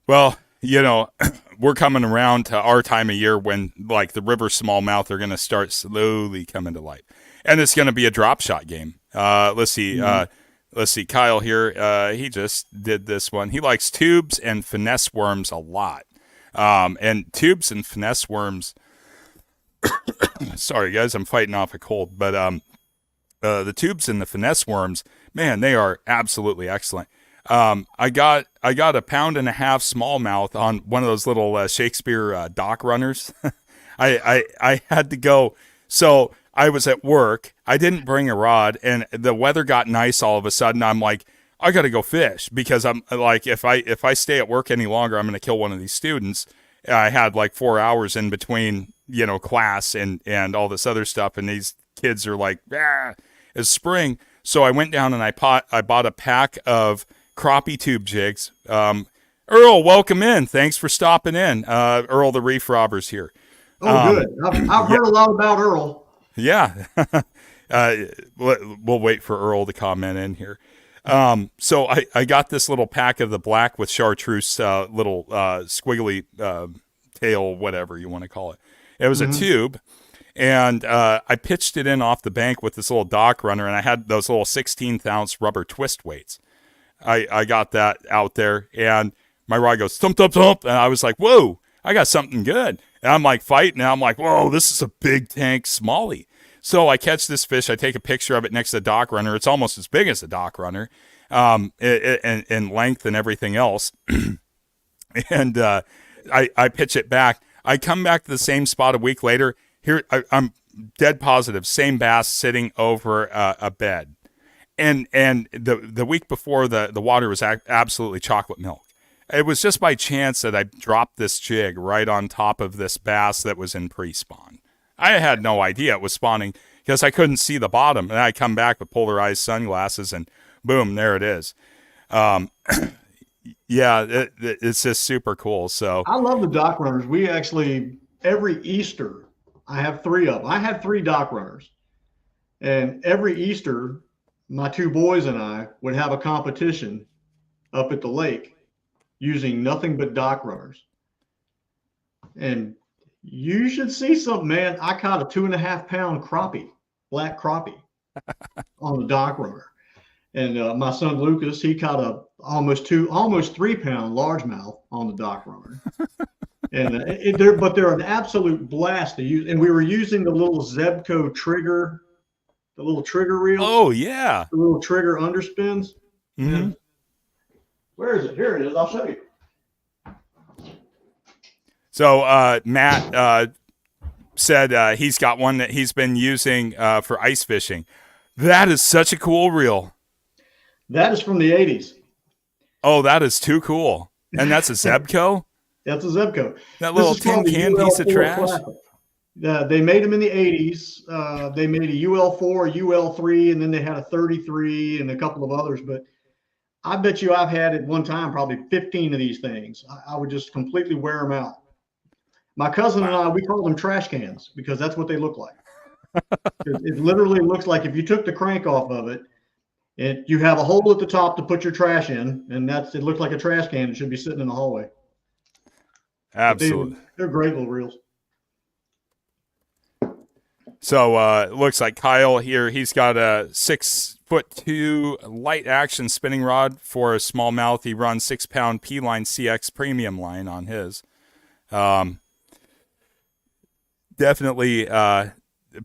Well, we're coming around to our time of year when like the river smallmouth are going to start slowly coming to life, and it's going to be a drop shot game. Let's see. Let's see. Kyle here. He just did this one. He likes tubes and finesse worms a lot. And tubes and finesse worms. Sorry, guys, I'm fighting off a cold, but the tubes and the finesse worms, man, they are absolutely excellent. I got a 1.5 pound smallmouth on one of those little Shakespeare dock runners. I had to go. So I was at work. I didn't bring a rod, and the weather got nice all of a sudden. I'm like, I got to go fish because I'm like, if I stay at work any longer, I'm going to kill one of these students. I had like 4 hours in between, class and all this other stuff, and these kids are like, it's spring. So I went down and I bought a pack of crappie tube jigs. Earl, welcome in. Thanks for stopping in. Earl, the Reef Robbers here. Oh, good. I've heard a lot about Earl. Yeah. We'll wait for Earl to comment in here. So I got this little pack of the black with chartreuse, little squiggly tail, whatever you want to call it. It was a tube. And I pitched it in off the bank with this little dock runner, and I had those little 16th-ounce rubber twist weights. I got that out there, and my rod goes thump, thump, thump, and I was like, whoa, I got something good. And I'm like fighting, and I'm like, whoa, this is a big tank smallie. So I catch this fish, I take a picture of it next to the dock runner. It's almost as big as the dock runner, in length and everything else. And I pitch it back. I come back to the same spot a week later. Here, I'm dead positive, same bass sitting over a bed. And the week before, the water was absolutely chocolate milk. It was just by chance that I dropped this jig right on top of this bass that was in pre-spawn. I had no idea it was spawning because I couldn't see the bottom. And I come back with polarized sunglasses, and boom, there it is. Yeah, it's just super cool. So I love the dock runners. We actually, every Easter, I have 3 of them. I have 3 dock runners. And every Easter, my 2 boys and I would have a competition up at the lake using nothing but dock runners. And you should see something, man. I caught a 2.5 pound crappie, black crappie on the dock runner. And my son Lucas, he caught a almost 3 pound largemouth on the dock runner. And but they're an absolute blast to use. And we were using the little Zebco trigger, the little trigger reel. Oh yeah, the little trigger underspins. Mm-hmm. Where is it? Here it is. I'll show you. So Matt said he's got one that he's been using for ice fishing. That is such a cool reel. That is from the 80s. Oh, that is too cool. And that's a Zebco? That's a Zebco. That little tin can piece of trash? They made them in the 80s. They made a UL4, a UL3, and then they had a 33 and a couple of others. But I bet you I've had at one time probably 15 of these things. I would just completely wear them out. My cousin and I, we call them trash cans because that's what they look like. It literally looks like if you took the crank off of it, you have a hole at the top to put your trash in, and it looks like a trash can. It should be sitting in the hallway. Absolutely. They're great little reels. So it looks like Kyle here, he's got a 6'2" light action spinning rod for a smallmouth. He runs 6-pound P-Line CX premium line on his. Definitely a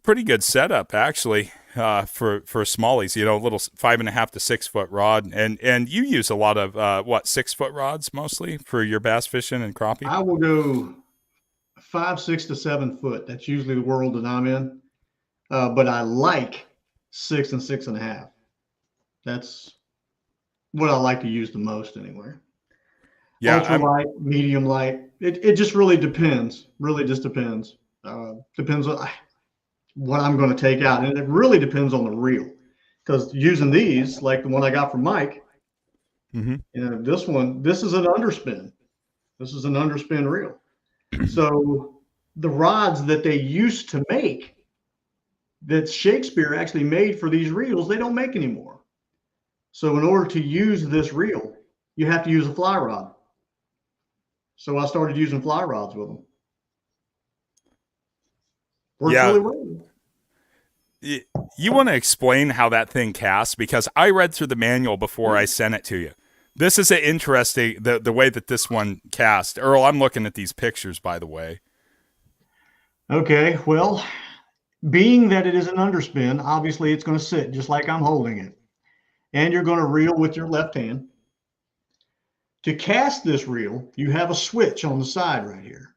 pretty good setup, actually, for smallies. You know, a little 5.5 to 6 foot rod, and you use a lot of 6 foot rods mostly for your bass fishing and crappie. I will go 5, 6 to 7 foot. That's usually the world that I'm in. But I like 6 and 6.5. That's what I like to use the most anyway. Yeah, ultralight, medium light. It just really depends. Really just depends. Depends on what I'm going to take out, and it really depends on the reel. Because using these, like the one I got from Mike, mm-hmm. you know, this is an underspin. This is an underspin reel. So the rods that they used to make, that Shakespeare actually made for these reels, they don't make anymore. So in order to use this reel, you have to use a fly rod. So I started using fly rods with them. Works really well. You want to explain how that thing casts? Because I read through the manual before I sent it to you. This is an interesting, the way that this one cast. Earl, I'm looking at these pictures, by the way. Okay, well, being that it is an underspin, obviously it's going to sit just like I'm holding it. And you're going to reel with your left hand. To cast this reel, you have a switch on the side right here.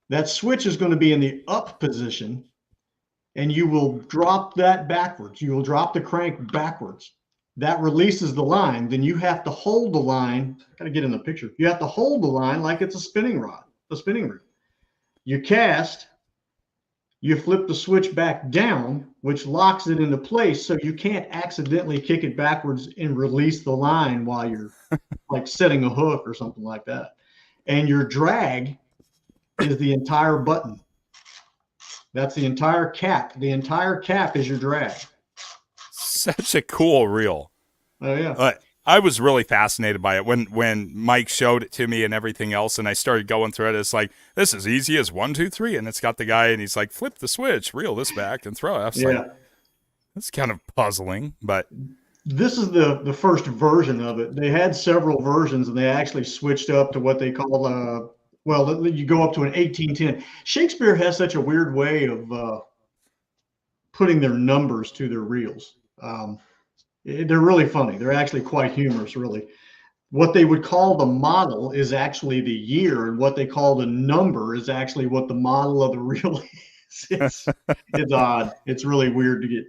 That switch is going to be in the up position, and you will drop that backwards. You will drop the crank backwards. That releases the line. Then you have to hold the line. I got to get in the picture. You have to hold the line like it's a spinning rod, a spinning reel. You cast, you flip the switch back down, which locks it into place so you can't accidentally kick it backwards and release the line while you're like setting a hook or something like that. And your drag is the entire button. That's the entire cap. The entire cap is your drag. Such a cool reel. Oh, yeah. I was really fascinated by it when Mike showed it to me and everything else, and I started going through it. It's like, this is easy as 1, 2, 3, and it's got the guy, and he's like, flip the switch, reel this back, and throw it. I was like, that's kind of puzzling, but this is the first version of it. They had several versions, and they actually switched up to what they call you go up to an 1810. Shakespeare has such a weird way of putting their numbers to their reels. They're really funny. They're actually quite humorous, really. What they would call the model is actually the year, and what they call the number is actually what the model of the reel is. It's odd. It's really weird to get.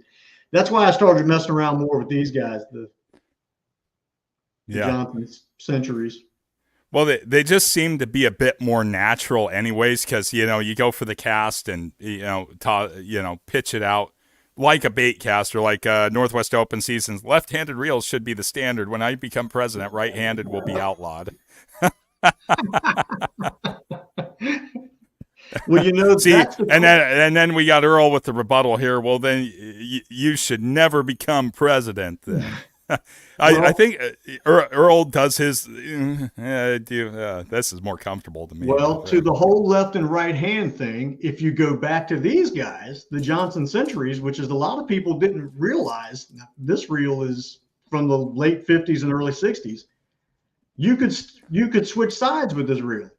That's why I started messing around more with these guys, the Johnson Centuries. Well, they just seem to be a bit more natural anyways, because, you know, you go for the cast and, pitch it out like a bait caster, like Northwest Open Seasons. Left-handed reels should be the standard. When I become president, right-handed will be outlawed. Well, you know, see, and then we got Earl with the rebuttal here. Well, then you should never become president then. I think Earl does his. This is more comfortable to me. Well, to the whole left and right hand thing, if you go back to these guys, the Johnson Centuries, which is a lot of people didn't realize, this reel is from the late 50s and early 60s. You could switch sides with this reel.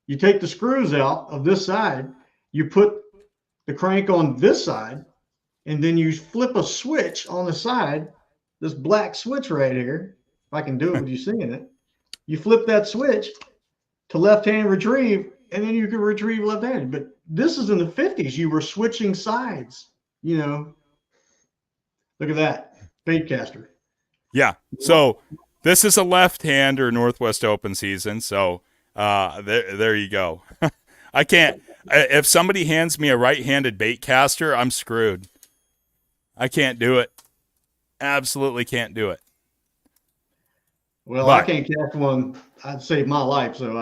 You take the screws out of this side, you put the crank on this side, and then you flip a switch on the side. This black switch right here, if I can do it with you seeing it, you flip that switch to left-hand retrieve, and then you can retrieve left-handed. But this is in the 50s. You were switching sides, you know. Look at that, bait caster. Yeah, so this is a left-hander Northwest Open Season, so there you go. I can't, if somebody hands me a right-handed bait caster, I'm screwed. I can't do it. Absolutely can't do it. Well, I But can't catch one. I'd save my life. So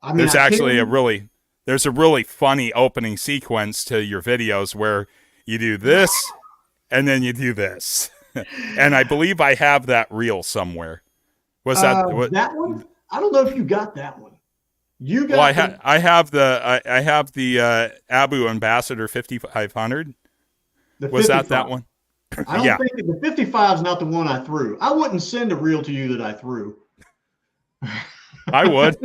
I mean, there's I actually can. there's a really funny opening sequence to your videos where you do this and then you do this. And I believe I have that reel somewhere. Was that what? That one, I don't know if you got that one. You Well, got the I have the Abu Ambassador 5500. the Was that 55. one? I don't Yeah, think the 55 is not the one I threw. I wouldn't send a reel to you that I threw. I would.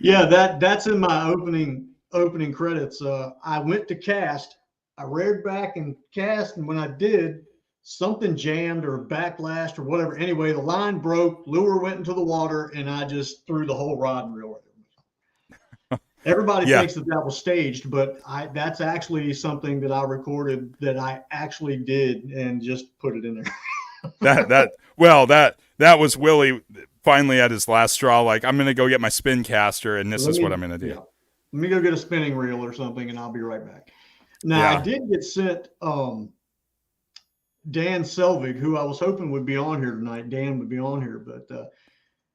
Yeah, that's in my opening credits. I went to cast. I reared back and cast, and when I did, something jammed or backlashed or whatever. Anyway, the line broke, lure went into the water, and I just threw the whole rod and reel. Everybody Yeah, thinks that that was staged, but that's actually something that I recorded that I actually did and just put it in there. that was Willie finally at his last straw. Like, I'm gonna go get my spin caster, and this Let is what I'm me, gonna do. yeah, let me go get a spinning reel or something, and I'll be right back. Now, I Yeah. did get sent Dan Selvig, who I was hoping would be on here tonight. Dan would be on here, but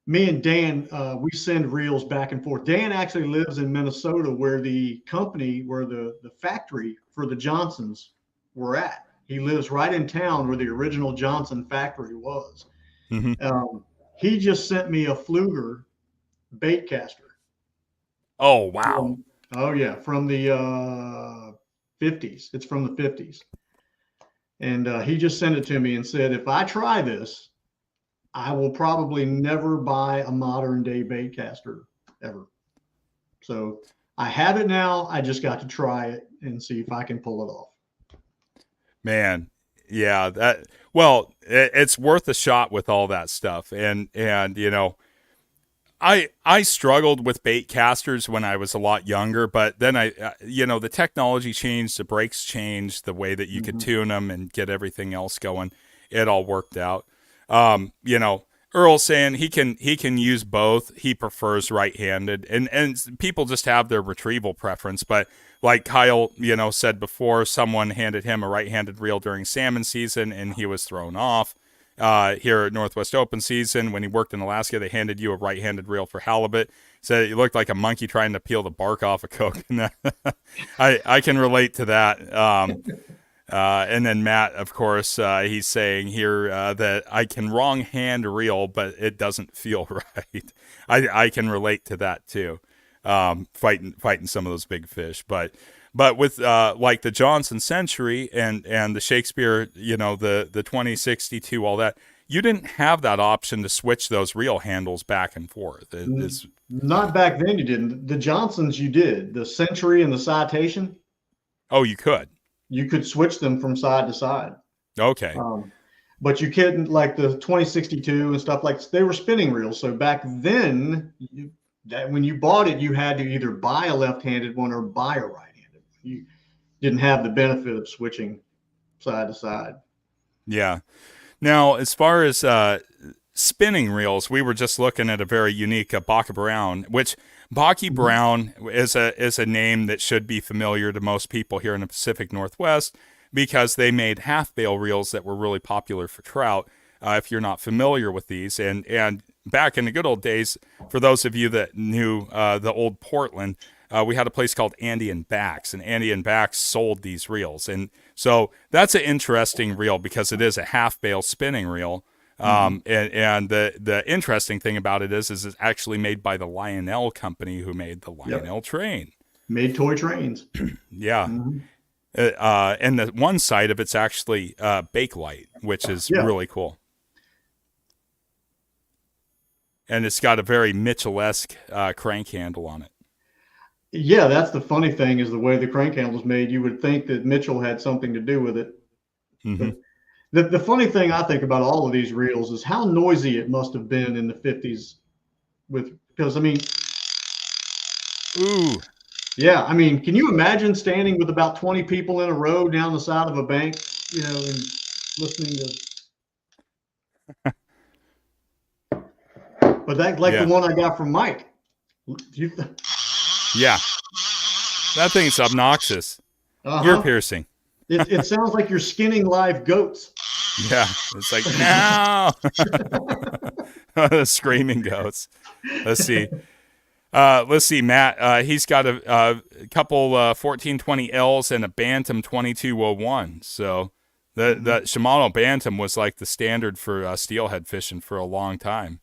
me and Dan, we send reels back and forth. Dan actually lives in Minnesota, where the company, where the factory for the Johnsons were at. He lives right in town where the original Johnson factory was. Hmm. He just sent me a Fluger bait caster. Oh wow. Oh yeah, from the 50s. It's from the 50s. And he just sent it to me and said, if I try this, I will probably never buy a modern day bait caster ever. So I have it now. I just got to try it and see if I can pull it off. Man, yeah, it's worth a shot with all that stuff. And I struggled with bait casters when I was a lot younger, but then the technology changed, the brakes changed, the way that you could tune them and get everything else going. It all worked out. You know, Earl's saying he can use both. He prefers right-handed, and people just have their retrieval preference. But like Kyle, said before, someone handed him a right-handed reel during salmon season, and he was thrown off. Here at Northwest Open season, when he worked in Alaska, they handed you a right-handed reel for halibut. Said you looked like a monkey trying to peel the bark off a coconut. I can relate to that. And then Matt, of course, he's saying here that I can wrong hand reel, but it doesn't feel right. I can relate to that too. Fighting some of those big fish, but with like the Johnson Century and the Shakespeare, the 2062, all that, you didn't have that option to switch those reel handles back and forth. Not back then, you didn't. The Johnsons, you did. The Century and the Citation, Oh, you could. you could switch them from side to side. Okay. But you couldn't, like the 2062 and stuff, like they were spinning reels. So back then, when you bought it, you had to either buy a left-handed one or buy a right-handed one. You didn't have the benefit of switching side to side. Yeah. Now, as far as spinning reels, we were just looking at a very unique Baca Brown, which Baki Brown is a name that should be familiar to most people here in the Pacific Northwest because they made half bail reels that were really popular for trout. If you're not familiar with these, and back in the good old days, for those of you that knew the old Portland, we had a place called Andy and Bax, and Andy and Bax sold these reels, and so that's an interesting reel because it is a half bail spinning reel. And the interesting thing about it is it's actually made by the Lionel company who made the Lionel train. Made toy trains. Yeah. And the one side of it's actually Bakelite, which is really cool. And it's got a very Mitchell-esque crank handle on it. Yeah, that's the funny thing is the way the crank handle is made. You would think that Mitchell had something to do with it. Mm-hmm. The funny thing I think about all of these reels is how noisy it must have been in the 50s because I mean, Ooh. yeah, I mean, can you imagine standing with about 20 people in a row down the side of a bank, and listening to but that like the one I got from Mike. Yeah. That thing's obnoxious. Ear piercing. It sounds like you're skinning live goats. Yeah, it's like no. The screaming goats. Let's see. Let's see, Matt. He's got a couple 1420 Ls and a Bantam 2201. So the Shimano Bantam was like the standard for steelhead fishing for a long time.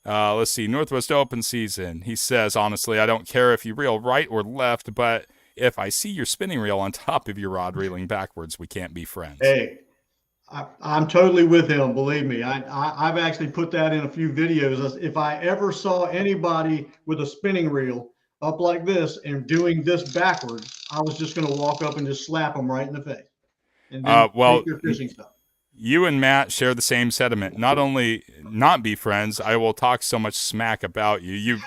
Let's see, Northwest Open season. He says, honestly, I don't care if you reel right or left, but if I see your spinning reel on top of your rod reeling backwards, we can't be friends. Hey, I'm totally with him. Believe me, I've actually put that in a few videos. If I ever saw anybody with a spinning reel up like this and doing this backwards, I was just going to walk up and just slap them right in the face and then take their fishing stuff. You and Matt share the same sentiment. Not only not be friends, I will talk so much smack about you. You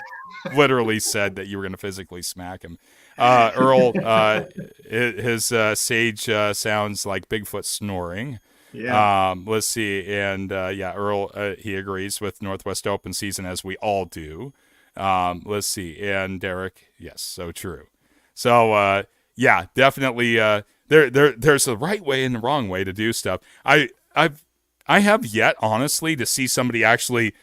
literally said that you were going to physically smack him. Earl, his sage sounds like Bigfoot snoring. Yeah. Let's see. And yeah, Earl, he agrees with Northwest Open season, as we all do. Let's see. And Derek, yes, so true. So yeah, definitely there's the right way and the wrong way to do stuff. I have yet, honestly, to see somebody actually,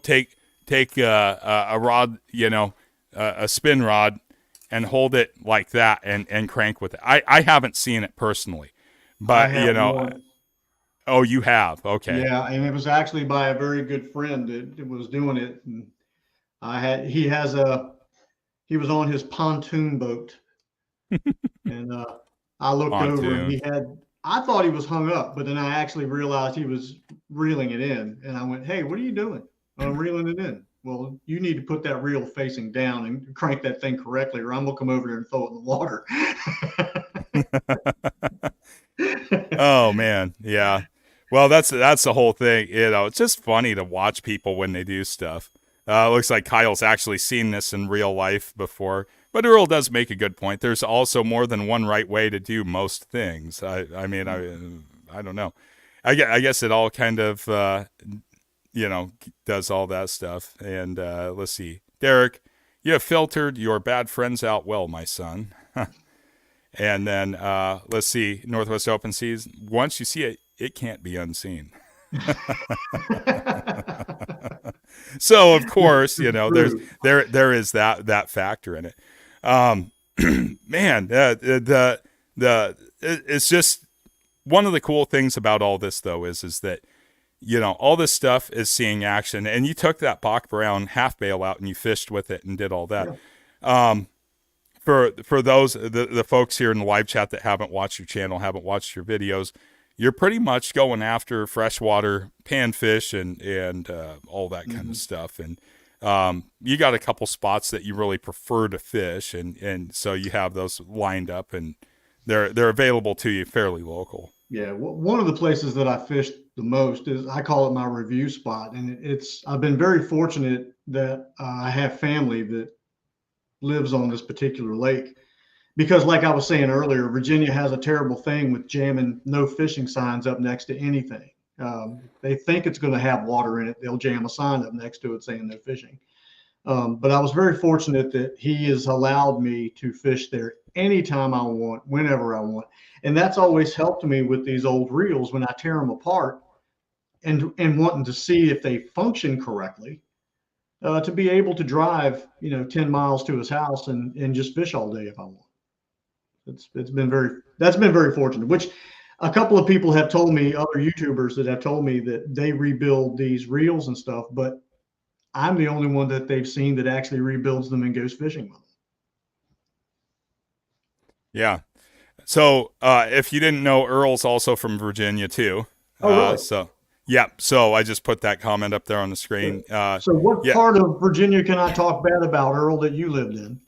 take a rod, a spin rod, and hold it like that and crank with it. I haven't seen it personally, but one. Oh, you have? Okay. Yeah, and it was actually by a very good friend that was doing it. And he was on his pontoon boat, and I looked over and I thought he was hung up, but then I actually realized he was reeling it in, and I went, "Hey, what are you doing?" "I'm reeling it in." "Well, you need to put that reel facing down and crank that thing correctly, or I'm gonna come over here and throw it in the water." Oh man, yeah. Well, that's the whole thing. It's just funny to watch people when they do stuff. Looks like Kyle's actually seen this in real life before. But Earl does make a good point. There's also more than one right way to do most things. I don't know. I guess it all kind of, does all that stuff. And let's see. Derek, you have filtered your bad friends out well, my son. And then let's see. Northwest Open Seas. Once you see it, it can't be unseen. So of course, there is that factor in it. Man, it's just one of the cool things about all this, though, is that all this stuff is seeing action. And you took that Bach Brown half bail out and you fished with it and did all that. Yeah. For those the folks here in the live chat that haven't watched your channel, haven't watched your videos, you're pretty much going after freshwater panfish and all that kind of stuff. And you got a couple spots that you really prefer to fish, and so you have those lined up, and they're available to you fairly local. Yeah, one of the places that I fished the most is, I call it my review spot, and I've been very fortunate that I have family that lives on this particular lake, because like I was saying earlier, Virginia has a terrible thing with jamming no fishing signs up next to anything. They think it's going to have water in it. They'll jam a sign up next to it saying no fishing. But I was very fortunate that he has allowed me to fish there anytime I want, whenever I want. And that's always helped me with these old reels when I tear them apart and wanting to see if they function correctly, to be able to drive, 10 miles to his house and just fish all day if I want. That's been very fortunate, which a couple of people have told me, other YouTubers that have told me that they rebuild these reels and stuff, but I'm the only one that they've seen that actually rebuilds them and goes fishing with them. Yeah. So if you didn't know, Earl's also from Virginia too. Oh, really? So I just put that comment up there on the screen. So what part of Virginia can I talk bad about, Earl, that you lived in?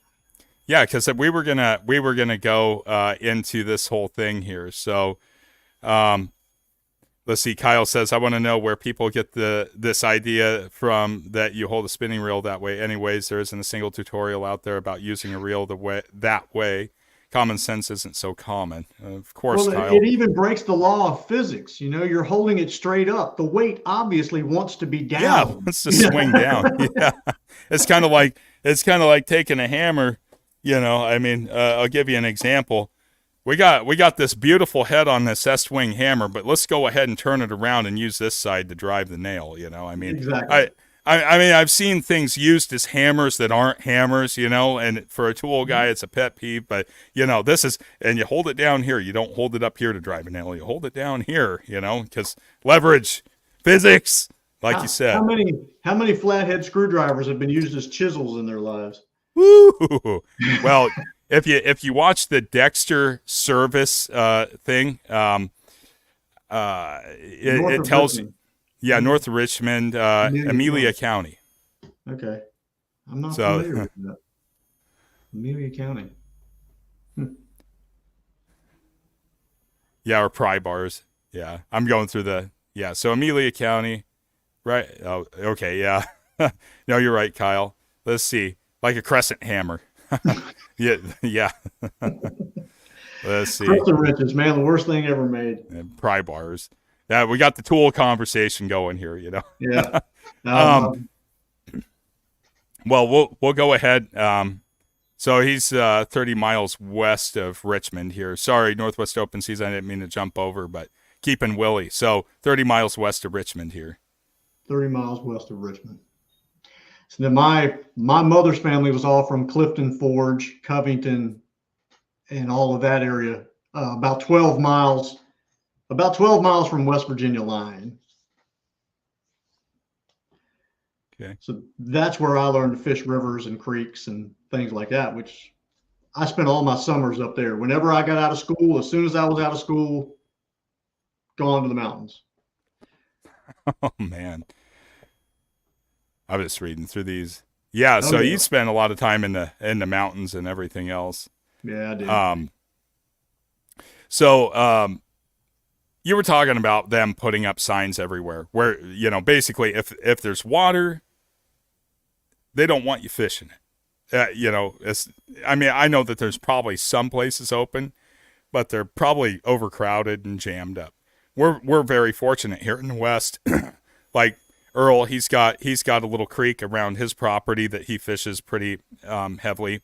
Yeah, because we were gonna go into this whole thing here. So, let's see. Kyle says, I want to know where people get this idea from that you hold a spinning reel that way. Anyways, there isn't a single tutorial out there about using a reel that way. Common sense isn't so common. Of course, well, Kyle. It even breaks the law of physics. You're holding it straight up. The weight obviously wants to be down. Yeah, wants to swing down. Yeah, it's kind of like taking a hammer. I'll give you an example. we got this beautiful head on this S-wing hammer, but let's go ahead and turn it around and use this side to drive the nail. I mean, Exactly. I mean, I've seen things used as hammers that aren't hammers, and for a tool guy, it's a pet peeve. But this is, and you hold it down here. You don't hold it up here to drive a nail. You hold it down here, because leverage, physics, like you said. How many flathead screwdrivers have been used as chisels in their lives? Woo! Well, if you watch the Dexter service thing, it tells you, yeah, north of Richmond, Amelia County. Okay, I'm not familiar with that. Amelia County. Yeah, or pry bars. Yeah, I'm going through so Amelia County, right? Oh, okay, yeah. No, you're right, Kyle. Let's see, like a crescent hammer. yeah. Let's see. Crescent wrenches, man, the worst thing ever made. And pry bars. Yeah, we got the tool conversation going here, Yeah. Well, we'll go ahead. So he's 30 miles west of Richmond here. Sorry, Northwest Open Season. I didn't mean to jump over, but keeping Willie. So 30 miles west of Richmond here. 30 miles west of Richmond. So then my mother's family was all from Clifton Forge, Covington, and all of that area. About 12 miles from West Virginia line. Okay. So that's where I learned to fish rivers and creeks and things like that, which I spent all my summers up there. Whenever I got out of school, as soon as I was out of school, gone to the mountains. Oh, man. I was just reading through these. Yeah, so you spent a lot of time in the mountains and everything else. Yeah, I did. So you were talking about them putting up signs everywhere where, basically if there's water, they don't want you fishing it. I know that there's probably some places open, but they're probably overcrowded and jammed up. We're very fortunate here in the West. Like Earl, he's got a little creek around his property that he fishes pretty heavily.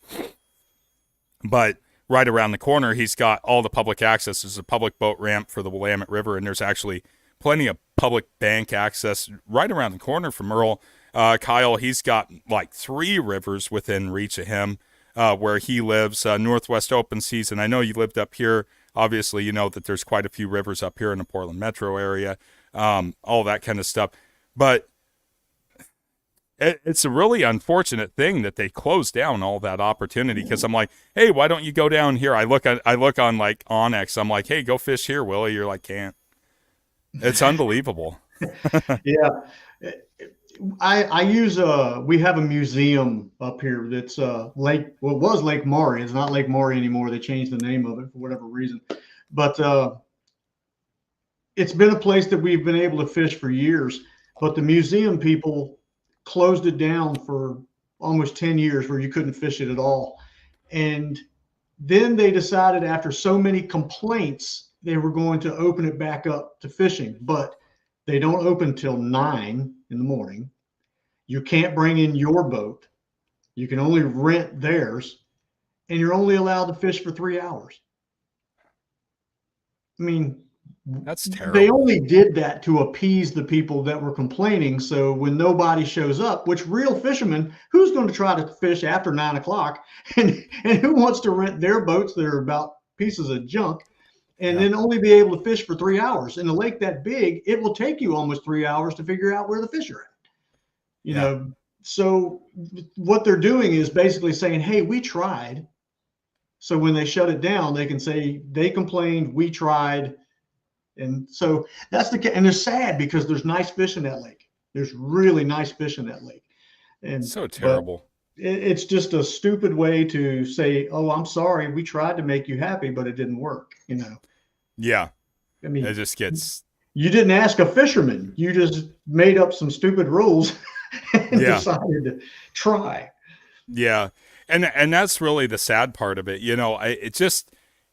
But right around the corner, he's got all the public access. There's a public boat ramp for the Willamette River, and there's actually plenty of public bank access right around the corner from Earl. Kyle, he's got like 3 rivers within reach of him where he lives. Northwest Open Season, I know you lived up here. Obviously, you know that there's quite a few rivers up here in the Portland metro area, all that kind of stuff. But it's a really unfortunate thing that they closed down all that opportunity, because I'm like, hey, why don't you go down here? I look on like Onyx. I'm like, hey, go fish here, Willie. You're like, can't. It's unbelievable. Yeah. I use we have a museum up here that's it was Lake Maury. It's not Lake Maury anymore. They changed the name of it for whatever reason. But it's been a place that we've been able to fish for years. But the museum people closed it down for almost 10 years where you couldn't fish it at all. And then they decided, after so many complaints, they were going to open it back up to fishing, but they don't open till 9 in the morning. You can't bring in your boat. You can only rent theirs, and you're only allowed to fish for 3 hours. I mean, that's terrible. They only did that to appease the people that were complaining. So when nobody shows up, which real fishermen, who's going to try to fish after 9 o'clock, and who wants to rent their boats that are about pieces of junk, and then only be able to fish for 3 hours? In a lake that big, it will take you almost 3 hours to figure out where the fish are at. You know, so what they're doing is basically saying, hey, we tried. So when they shut it down, they can say they complained, we tried. And so that's and they're sad because there's nice fish in that lake. There's really nice fish in that lake. And so terrible. It's just a stupid way to say, oh, I'm sorry, we tried to make you happy, but it didn't work, Yeah. I mean, it just gets. You didn't ask a fisherman. You just made up some stupid rules and decided to try. Yeah. And that's really the sad part of it.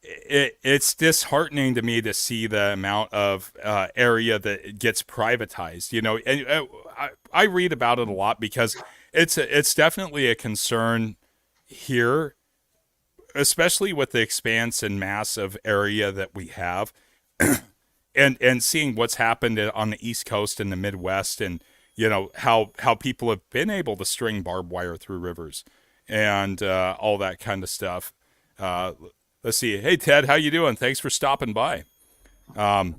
It's disheartening to me to see the amount of area that gets privatized, and I read about it a lot because it's definitely a concern here especially with the expanse and mass of area that we have, and seeing what's happened on the East Coast and the Midwest, and how people have been able to string barbed wire through rivers and all that kind of stuff. Let's see. Hey Ted, how you doing? Thanks for stopping by. The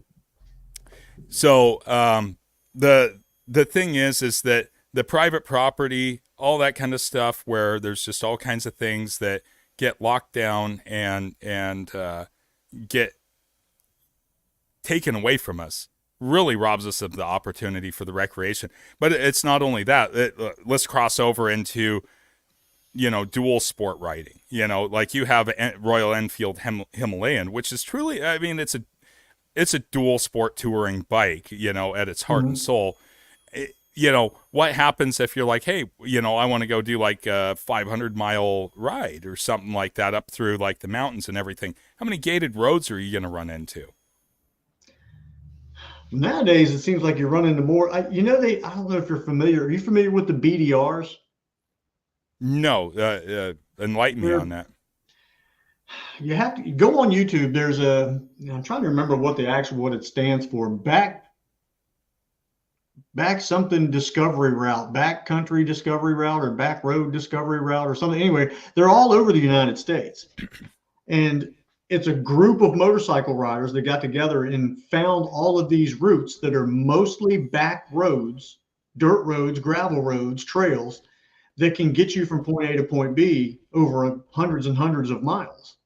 thing is that the private property, all that kind of stuff, where there's just all kinds of things that get locked down and get taken away from us, really robs us of the opportunity for the recreation. But it's not only that. Let's cross over into, dual sport riding. Like you have a Royal Enfield Himalayan, which is truly, I mean, it's a dual sport touring bike, at its heart and soul. What happens if you're like, hey, I want to go do like a 500-mile ride or something like that up through like the mountains and everything? How many gated roads are you going to run into? Nowadays, it seems like you run into more. I don't know if you're familiar. Are you familiar with the BDRs? No, enlighten me on that. You have to go on YouTube. There's I'm trying to remember what it stands for. Back something discovery route, back country discovery route, or back road discovery route, or something. Anyway, they're all over the United States. And it's a group of motorcycle riders that got together and found all of these routes that are mostly back roads, dirt roads, gravel roads, trails that can get you from point A to point B over hundreds and hundreds of miles.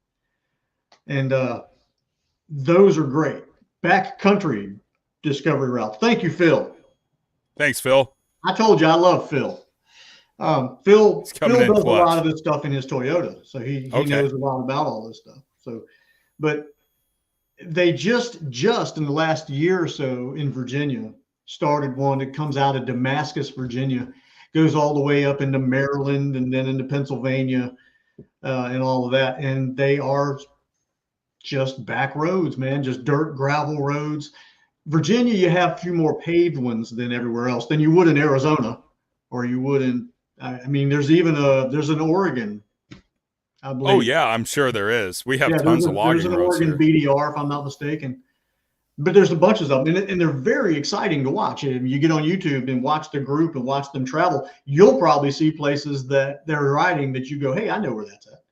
And those are great. Back country discovery routes. Thank you, Phil. Thanks, Phil. I told you I love Phil. Phil does a clutch. lot of this stuff in his Toyota, so he knows a lot about all this stuff. So, but they just in the last year or so in Virginia started one that comes out of Damascus, Virginia, goes all the way up into Maryland and then into Pennsylvania and all of that. And they are just back roads, man, just dirt, gravel roads. Virginia, you have a few more paved ones than everywhere else than you would in Arizona, or you would in, I mean, there's an Oregon, I believe. Oh yeah, I'm sure there is. We have tons of logging roads. There's an Oregon BDR, if I'm not mistaken. But there's a bunch of them, and they're very exciting to watch. And you get on YouTube and watch the group and watch them travel, you'll probably see places that they're riding that you go, hey, I know where that's at.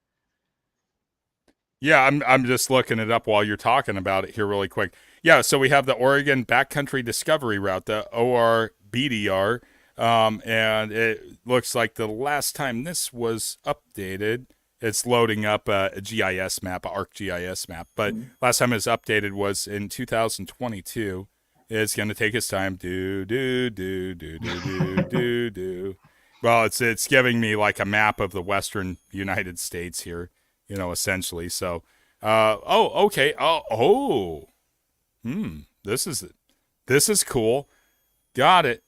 Yeah, I'm just looking it up while you're talking about it here really quick. Yeah, so we have the Oregon Backcountry Discovery Route, the ORBDR, and it looks like the last time this was updated, it's loading up a GIS map, a ArcGIS map, but last time it was updated was in 2022. It's going to take its time. Do. Well, it's giving me like a map of the western United States here, essentially. So, okay. This is cool. Got it.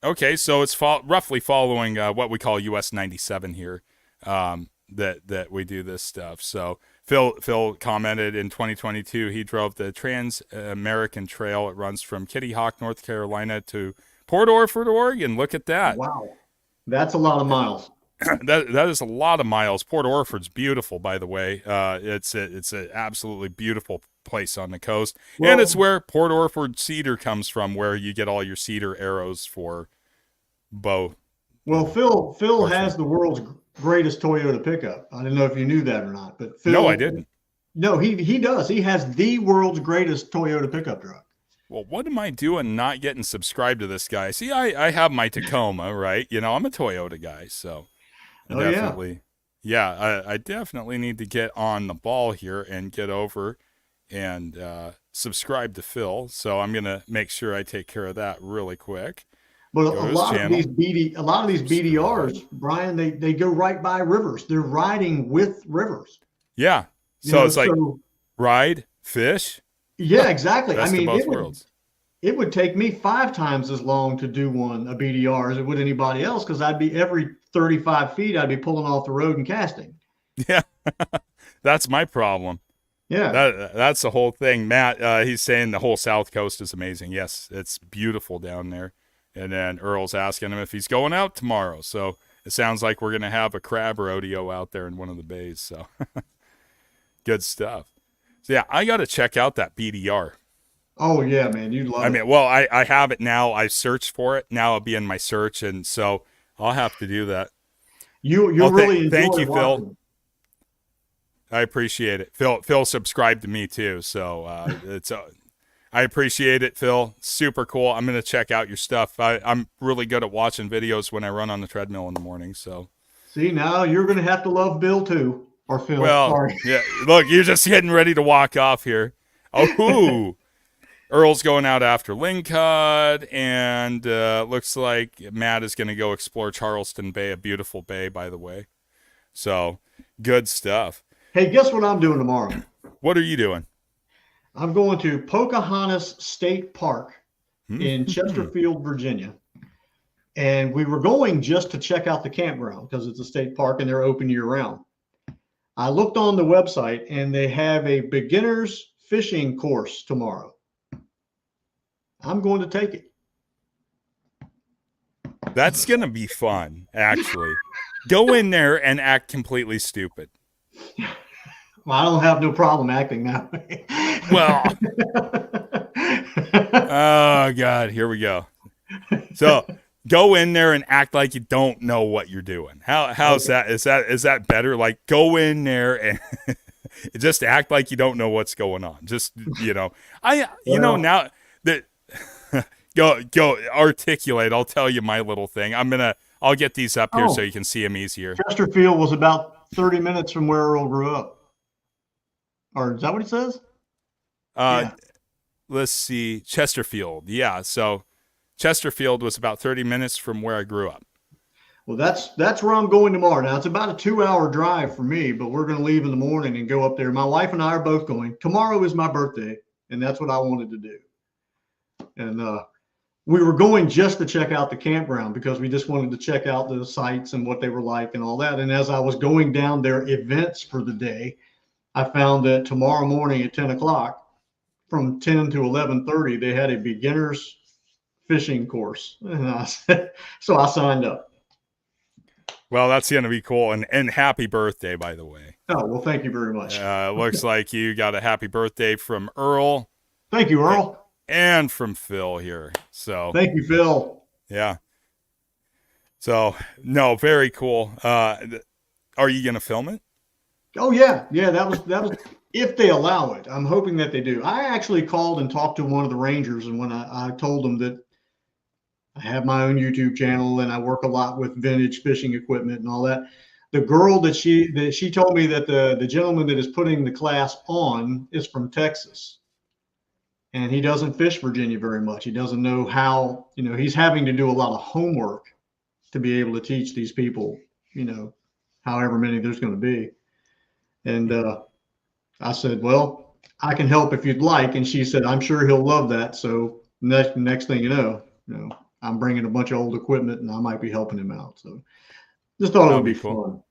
Okay, so it's roughly following what we call US 97 here. That we do this stuff. So Phil commented in 2022 he drove the Trans-American Trail. It runs from Kitty Hawk, North Carolina to Port Orford, Oregon. Look at that. Wow, that's a lot of miles. That is a lot of miles. Port Orford's beautiful, by the way. It's an absolutely beautiful place on the coast, and it's where Port Orford cedar comes from, where you get all your cedar arrows for bow. Well, Phil has the world's greatest Toyota pickup. I didn't know if you knew that or not, but Phil. No, I didn't. No, he does. He has the world's greatest Toyota pickup truck. Well, what am I doing not getting subscribed to this guy? See, I have my Tacoma, right? I'm a Toyota guy, so definitely. Yeah, I definitely need to get on the ball here and get over and subscribe to Phil. So I'm going to make sure I take care of that really quick. But a lot of these BDRs, Brian, they go right by rivers. They're riding with rivers. Yeah. So it's like ride, fish. Yeah, exactly. Best of both worlds. It would take me 5 times as long to do a BDR as it would anybody else, because I'd be every 35 feet, I'd be pulling off the road and casting. Yeah, that's my problem. Yeah, that's the whole thing. Matt, he's saying the whole South Coast is amazing. Yes, it's beautiful down there. And then Earl's asking him if he's going out tomorrow. So it sounds like we're going to have a crab rodeo out there in one of the bays. So good stuff. So yeah, I got to check out that BDR. Oh yeah, man, you'd love I it. mean, well, I have it now. I searched for it. Now it'll be in my search. And so I'll have to do that. You'll really enjoy thank you, Phil. watching. I appreciate it. Phil subscribed to me too. So I appreciate it, Phil. Super cool. I'm going to check out your stuff. I'm really good at watching videos when I run on the treadmill in the morning. So, See, now you're going to have to love Bill too, or Phil. well, Sorry. yeah. Look, you're just getting ready to walk off here. Oh, Earl's going out after Lingcod, and looks like Matt is going to go explore Charleston Bay, a beautiful bay, by the way. So, good stuff. Hey, guess what I'm doing tomorrow? What are you doing? I'm going to Pocahontas State Park in Chesterfield, Virginia. And we were going just to check out the campground because it's a state park and they're open year round. I looked on the website and they have a beginner's fishing course tomorrow. I'm going to take it. That's going to be fun, actually. Go in there and act completely stupid. Well, I don't have no problem acting that way. Well, oh God, here we go. So go in there and act like you don't know what you're doing. How's that? Is that better? Like go in there and just act like you don't know what's going on. Just now that go articulate. I'll tell you my little thing. I'll get these up here so you can see them easier. Chesterfield was about 30 minutes from where Earl grew up. Or is that what it says? Yeah. Let's see. Chesterfield. Yeah. So Chesterfield was about 30 minutes from where I grew up. Well, that's where I'm going tomorrow. Now, it's about a 2-hour drive for me, but we're going to leave in the morning and go up there. My wife and I are both going. Tomorrow is my birthday, and that's what I wanted to do. And we were going just to check out the campground because we just wanted to check out the sites and what they were like and all that. And as I was going down their events for the day, I found that tomorrow morning at 10 o'clock, from 10 to 11:30, they had a beginner's fishing course. And so I signed up. Well, that's going to be cool. And happy birthday, by the way. Oh, well, thank you very much. Looks like you got a happy birthday from Earl. Thank you, Earl. And from Phil here. So thank you, Phil. Yeah. So, no, very cool. Are you going to film it? Oh yeah. That was if they allow it. I'm hoping that they do. I actually called and talked to one of the rangers, and when I told them that I have my own YouTube channel and I work a lot with vintage fishing equipment and all that, the girl that she told me that the gentleman that is putting the class on is from Texas, and he doesn't fish Virginia very much. He doesn't know how. He's having to do a lot of homework to be able to teach these people. However many there's going to be. And I said, well, I can help if you'd like. And she said, I'm sure he'll love that. So next thing you know, I'm bringing a bunch of old equipment and I might be helping him out. So just thought it would be cool. Fun.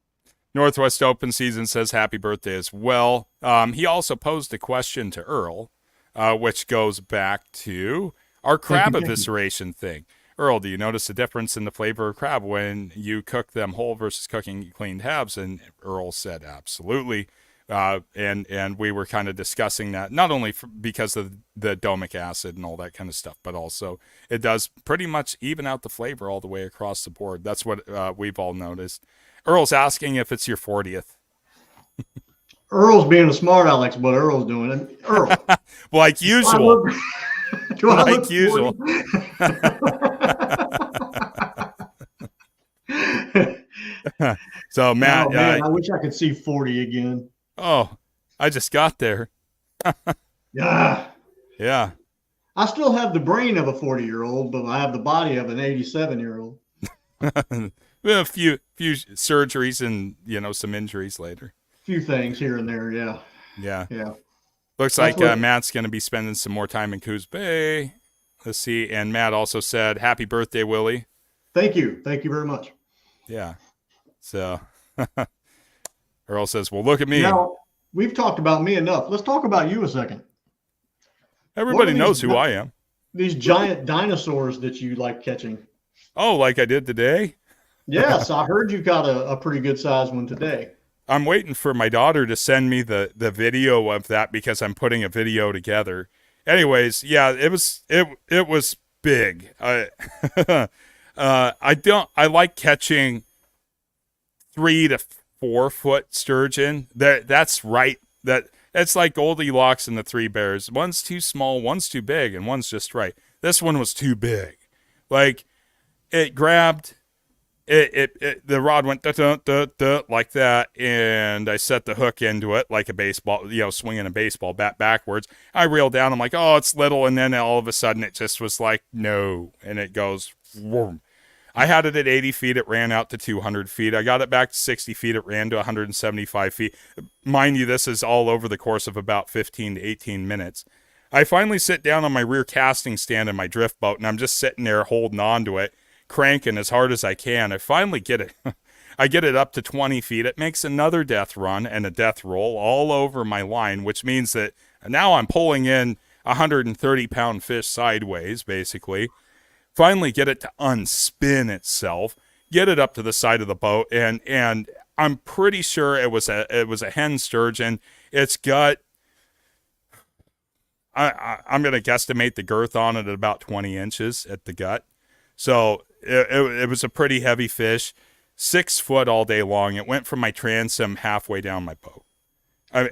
Northwest Open Season says happy birthday as well. He also posed a question to Earl, which goes back to our crab evisceration thing. Earl, do you notice a difference in the flavor of crab when you cook them whole versus cooking cleaned halves? And Earl said, absolutely. And we were kind of discussing that, not only because of the domic acid and all that kind of stuff, but also it does pretty much even out the flavor all the way across the board. That's what we've all noticed. Earl's asking if it's your 40th. Earl's being a smart Alex, what Earl's doing. Earl. Like usual. Like usual. So Matt, oh, man, I wish I could see 40 again. Oh, I just got there. Yeah. I still have the brain of a 40-year-old, but I have the body of an 87-year-old. A few surgeries and some injuries later. A few things here and there, yeah. Looks like Matt's going to be spending some more time in Coos Bay. Let's see. And Matt also said, happy birthday, Willie. Thank you very much. Yeah. So Earl says, well, look at me. Now, we've talked about me enough. Let's talk about you a second. Everybody knows who I am. These giant dinosaurs that you like catching. Oh, like I did today? Yes, I heard you got a pretty good sized one today. I'm waiting for my daughter to send me the video of that because I'm putting a video together. Anyways, yeah, it was big. I like catching 3 to 4 foot sturgeon. That's right. That's like Goldilocks and the Three Bears. One's too small, one's too big, and one's just right. This one was too big. Like it grabbed the rod went da, da, da, da, like that, and I set the hook into it like a baseball, swinging a baseball bat backwards. I reeled down. I'm like, oh, it's little, and then all of a sudden it just was like, no, and it goes. Vroom. I had it at 80 feet. It ran out to 200 feet. I got it back to 60 feet. It ran to 175 feet. Mind you, this is all over the course of about 15 to 18 minutes. I finally sit down on my rear casting stand in my drift boat, and I'm just sitting there holding on to it, cranking as hard as I can. I finally get it. I get it up to 20 feet. It makes another death run and a death roll all over my line, which means that now I'm pulling in 130-pound fish sideways, basically. Finally get it to unspin itself, get it up to the side of the boat, and I'm pretty sure it was a hen sturgeon. It's got, I'm going to guesstimate the girth on it at about 20 inches at the gut. So it was a pretty heavy fish, 6 foot all day long. It went from my transom halfway down my boat.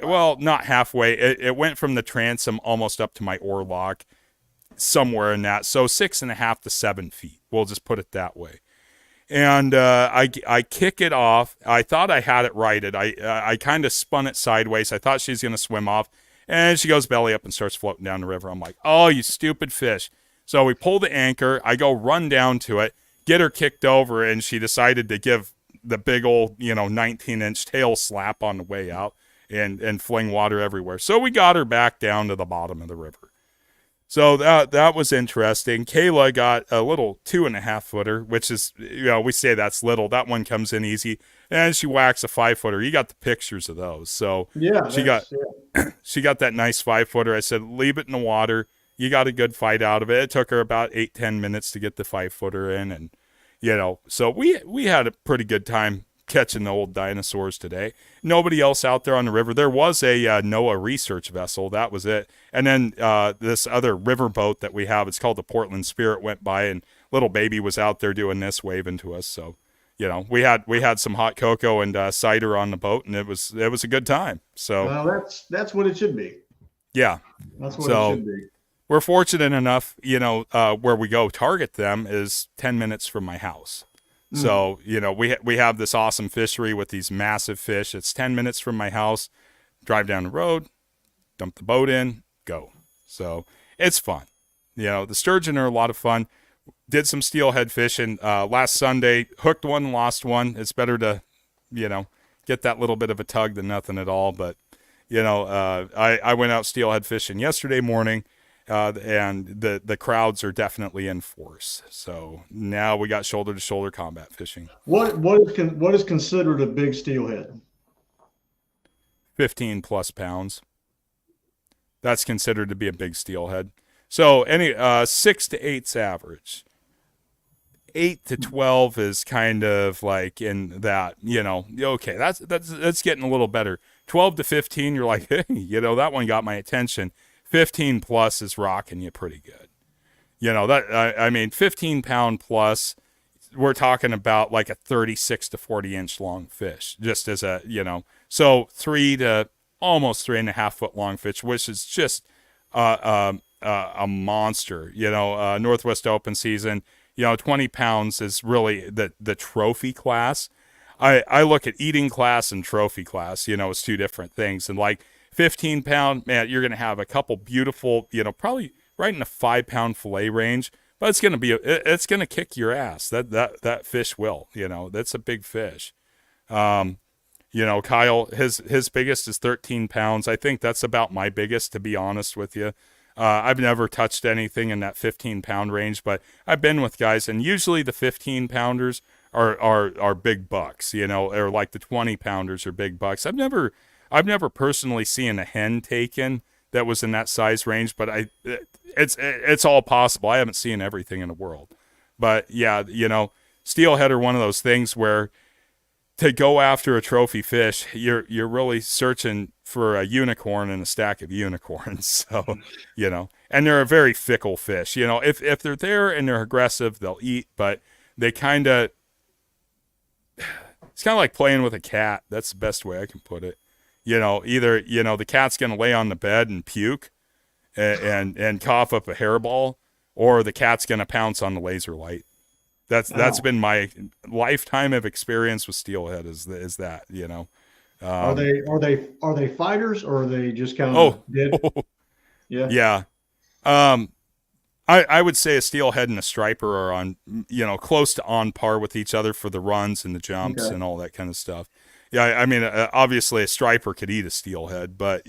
Well, not halfway. It went from the transom almost up to my oar lock, somewhere in that. So 6.5 to 7 feet. We'll just put it that way. And I kick it off. I thought I had it righted. I kind of spun it sideways. I thought she was going to swim off. And she goes belly up and starts floating down the river. I'm like, oh, you stupid fish. So we pull the anchor. I go run down to it, get her kicked over, and she decided to give the big old, 19-inch tail slap on the way out and fling water everywhere. So we got her back down to the bottom of the river. So that was interesting. Kayla got a little 2.5 footer, which is, we say that's little. That one comes in easy. And she whacks a 5 footer. You got the pictures of those. So Yeah, she got that nice 5 footer. I said, leave it in the water. You got a good fight out of it. It took her about 8-10 minutes to get the 5 footer in. And, so we had a pretty good time catching the old dinosaurs today. Nobody else out there on the river. There was a NOAA research vessel. That was it. And then this other river boat that we have, it's called the Portland Spirit, went by, and little baby was out there doing this, waving to us. So, we had some hot cocoa and cider on the boat, and it was a good time. So that's what it should be. Yeah, that's what it should be. We're fortunate enough, where we go target them is 10 minutes from my house. So, we have this awesome fishery with these massive fish. It's 10 minutes from my house. Drive down the road, dump the boat in, go. So it's fun. The sturgeon are a lot of fun. Did some steelhead fishing last Sunday. Hooked one, lost one. It's better to, get that little bit of a tug than nothing at all. But, I went out steelhead fishing yesterday morning. And the crowds are definitely in force. So now we got shoulder to shoulder combat fishing. What is considered a big steelhead? 15 plus pounds. That's considered to be a big steelhead. So 6 to 8's average. 8 to 12 is kind of like in that, okay, that's getting a little better. 12 to 15, you're like, hey, that one got my attention. 15 plus is rocking you pretty good. 15 pound plus, we're talking about like a 36 to 40 inch long fish, just as a, so 3 to almost 3.5 foot long fish, which is just a monster. Northwest Open season, 20 pounds is really the trophy class. I look at eating class and trophy class, it's two different things. And like, 15 pound, man, you're going to have a couple beautiful, probably right in the 5 pound fillet range, but it's going to kick your ass. That fish will, that's a big fish. Kyle, his biggest is 13 pounds. I think that's about my biggest, to be honest with you. I've never touched anything in that 15 pound range, but I've been with guys, and usually the 15 pounders are big bucks, or like the 20 pounders are big bucks. I've never personally seen a hen taken that was in that size range, but it's all possible. I haven't seen everything in the world, but yeah, steelhead are one of those things where to go after a trophy fish, you're really searching for a unicorn in a stack of unicorns. So, and they're a very fickle fish. If they're there and they're aggressive, they'll eat, but they it's kind of like playing with a cat. That's the best way I can put it. Either, the cat's going to lay on the bed and puke and cough up a hairball, or the cat's going to pounce on the laser light. That's been my lifetime of experience with steelhead is that. Are they fighters, or are they just kind of dead? Yeah. I would say a steelhead and a striper are on, close to on par with each other for the runs and the jumps and all that kind of stuff. Yeah, I mean, obviously a striper could eat a steelhead, but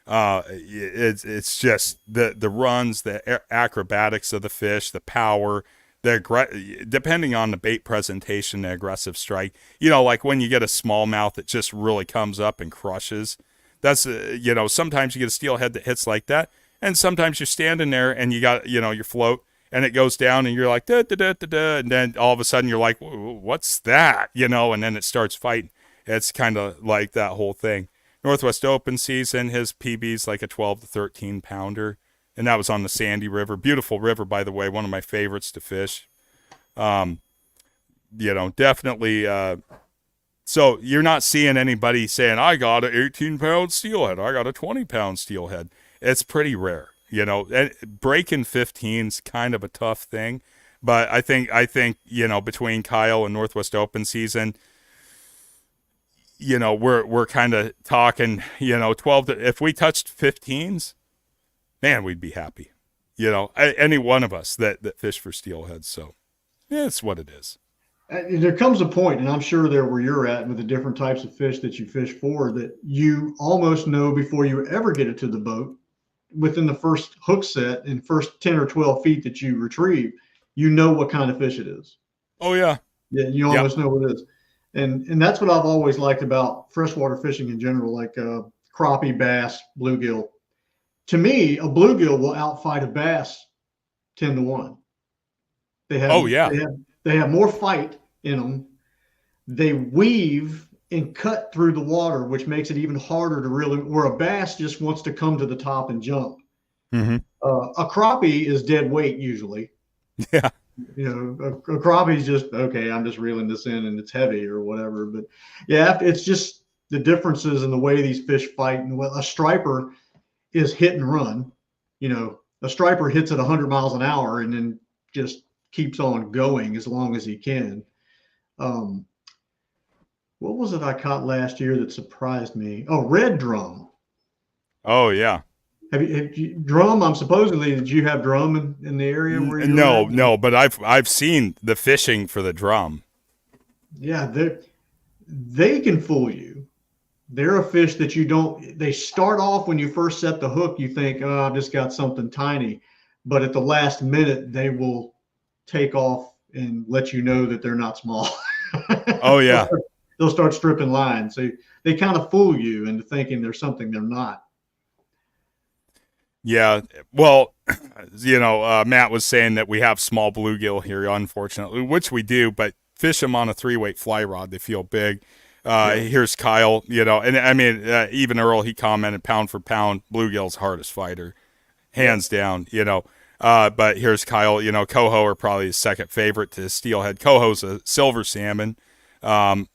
it's just the runs, the acrobatics of the fish, the power. Depending on the bait presentation, the aggressive strike, like when you get a smallmouth that just really comes up and crushes. That's, sometimes you get a steelhead that hits like that. And sometimes you're standing there and you got, your float and it goes down and you're like, da, da, da, da, da. And then all of a sudden you're like, what's that? And then it starts fighting. It's kind of like that whole thing. Northwest Open season, his PB's like a 12 to 13 pounder. And that was on the Sandy River. Beautiful river, by the way. One of my favorites to fish. Definitely. So you're not seeing anybody saying, I got an 18-pound steelhead. I got a 20-pound steelhead. It's pretty rare. Breaking 15's kind of a tough thing. But I think between Kyle and Northwest Open season, we're kind of talking, 12 to, if we touched 15s, man, we'd be happy. Any one of us that fish for steelhead. So, yeah, it's what it is. There comes a point, and I'm sure there where you're at with the different types of fish that you fish for, that you almost know before you ever get it to the boat, within the first hook set and first 10 or 12 feet that you retrieve, what kind of fish it is. Oh, yeah. Yeah, you almost know what it is. And that's what I've always liked about freshwater fishing in general, like crappie, bass, bluegill. To me, a bluegill will outfight a bass 10 to 1. They have more fight in them. They weave and cut through the water, which makes it even harder to really, where a bass just wants to come to the top and jump. Mm-hmm. A crappie is dead weight usually. Yeah. A crappie is just, okay, I'm just reeling this in and it's heavy or whatever. But yeah, it's just the differences in the way these fish fight. And a striper is hit and run. A striper hits at 100 miles an hour and then just keeps on going as long as he can. What was it I caught last year that surprised me? Oh, red drum. Oh, yeah. Have you drum? I'm supposedly, did you have drum in the area where you No, but I've seen the fishing for the drum. Yeah, they can fool you. They're a fish that they start off when you first set the hook, you think, oh, I've just got something tiny. But at the last minute, they will take off and let you know that they're not small. Oh, yeah. They'll start stripping lines. So they kind of fool you into thinking there's something they're not. Yeah. Well, Matt was saying that we have small bluegill here, unfortunately, which we do, but fish them on a 3-weight fly rod. They feel big. Here's Kyle, and I mean, even Earl, he commented pound for pound, bluegill's hardest fighter, hands down, but here's Kyle, coho are probably his second favorite to steelhead. Coho's a silver salmon. And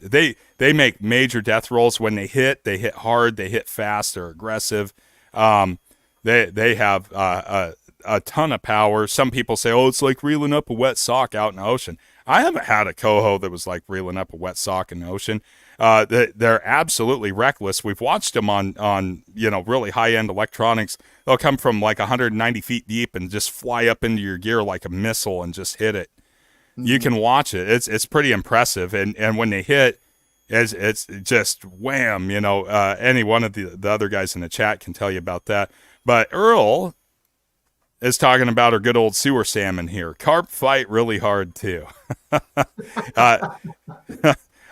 they make major death rolls when they hit hard, they hit fast, they're aggressive. They have, a ton of power. Some people say, oh, it's like reeling up a wet sock out in the ocean. I haven't had a coho that was like reeling up a wet sock in the ocean. They're absolutely reckless. We've watched them on really high-end electronics. They'll come from like 190 feet deep and just fly up into your gear like a missile and just hit it. Mm-hmm. You can watch it. It's pretty impressive. And when they hit, it's just wham. Any one of the other guys in the chat can tell you about that. But Earl is talking about our good old sewer salmon here. Carp fight really hard too.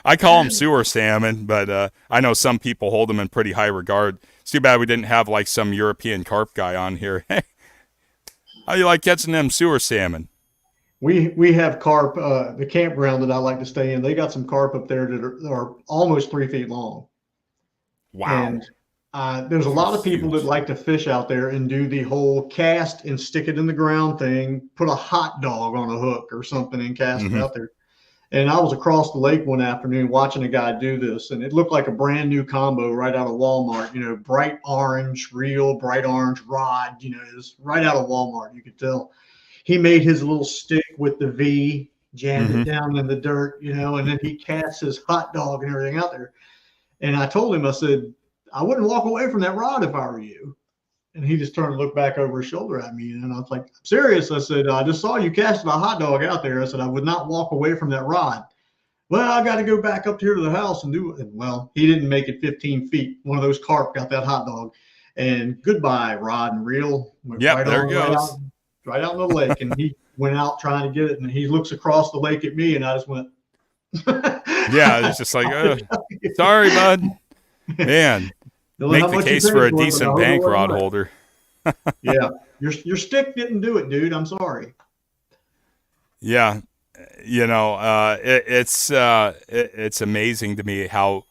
I call them sewer salmon, but I know some people hold them in pretty high regard. It's too bad we didn't have like some European carp guy on here. Hey, how do you like catching them sewer salmon? we have carp. The campground that I like to stay in, they got some carp up there that are almost 3 feet long. Wow. And there's a lot of people that Huge. like to fish out there and do the whole cast and stick it in the ground thing, put a hot dog on a hook or something and cast it Hmm. out there. And I was across the lake one afternoon watching a guy do this, and it looked like a brand new combo right out of Walmart. Bright orange, real bright orange rod. It was right out of Walmart. You could tell. He made his little stick with the V, jammed Hmm. it down in the dirt, and then he cast his hot dog and everything out there. And I told him, I said, I wouldn't walk away from that rod if I were you. And he just turned and looked back over his shoulder at me. And I was like, I'm serious. I said, I just saw you casting a hot dog out there. I said, I would not walk away from that rod. Well, I got to go back up here to the house and do it. And, well, he didn't make it 15 feet. One of those carp got that hot dog. And goodbye, rod and reel. Went Yep, there it goes. Right out in the lake. And he went out trying to get it. And he looks across the lake at me. And I just went, Yeah, it's just like, sorry, bud. Man, make the case for a decent bank rod holder. Yeah, your stick didn't do it, dude. I'm sorry. Yeah, it's amazing to me how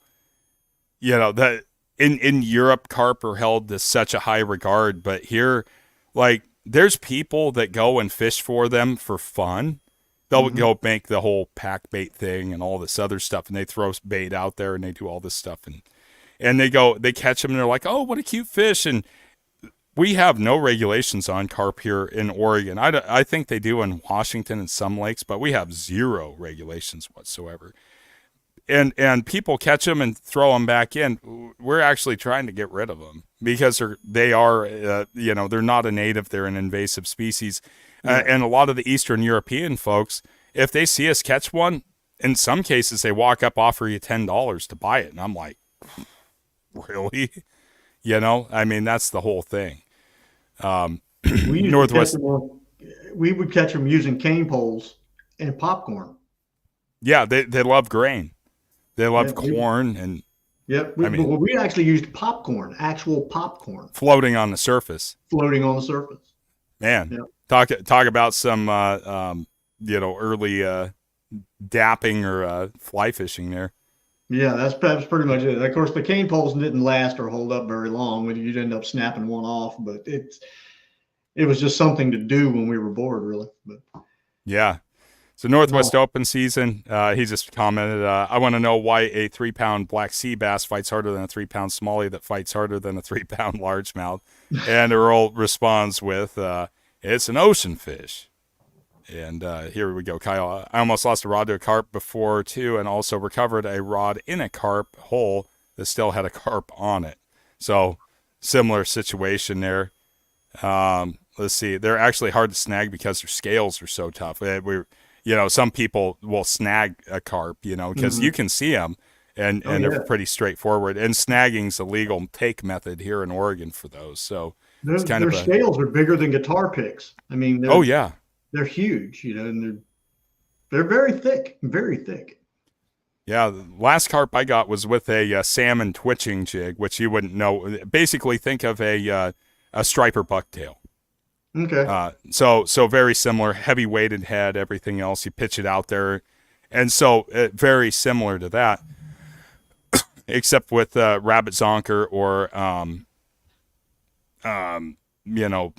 that in Europe carp are held to such a high regard, but here, like, there's people that go and fish for them for fun. They'll go make the whole pack bait thing and all this other stuff, and they throw bait out there and they do all this stuff, and they catch them and they're like, oh, what a cute fish. And we have no regulations on carp here in Oregon. I think they do in Washington and some lakes, but we have zero regulations whatsoever. And people catch them and throw them back in. We're actually trying to get rid of them because they're not a native. They're an invasive species. And a lot of the Eastern European folks, if they see us catch one, in some cases they walk up, offer you $10 to buy it. And I'm like, really? I mean, that's the whole thing. Northwest. We would catch them using cane poles and popcorn. Yeah, they love grain. They love corn and. Yep. We actually used popcorn, actual popcorn, floating on the surface. Yeah. Man, talk about some early dapping or fly fishing there. Yeah, that's pretty much it. Of course, the cane poles didn't last or hold up very long. You'd end up snapping one off, but it was just something to do when we were bored, really. But yeah. So Northwest Open season, he just commented, I want to know why a 3-pound black sea bass fights harder than a 3-pound smallie that fights harder than a 3-pound largemouth. And Earl responds with, it's an ocean fish. And here we go, Kyle. I almost lost a rod to a carp before, too, and also recovered a rod in a carp hole that still had a carp on it. So similar situation there. Let's see. They're actually hard to snag because their scales are so tough. Some people will snag a carp, because you can see them, and they're pretty straightforward. And snagging's a legal take method here in Oregon for those. So their scales are bigger than guitar picks. I mean, they're huge, and they're very thick, very thick. Yeah, the last carp I got was with a salmon twitching jig, which you wouldn't know. Basically, think of a striper bucktail. Okay. So very similar, heavy weighted head, everything else. You pitch it out there, and so very similar to that, except with rabbit zonker or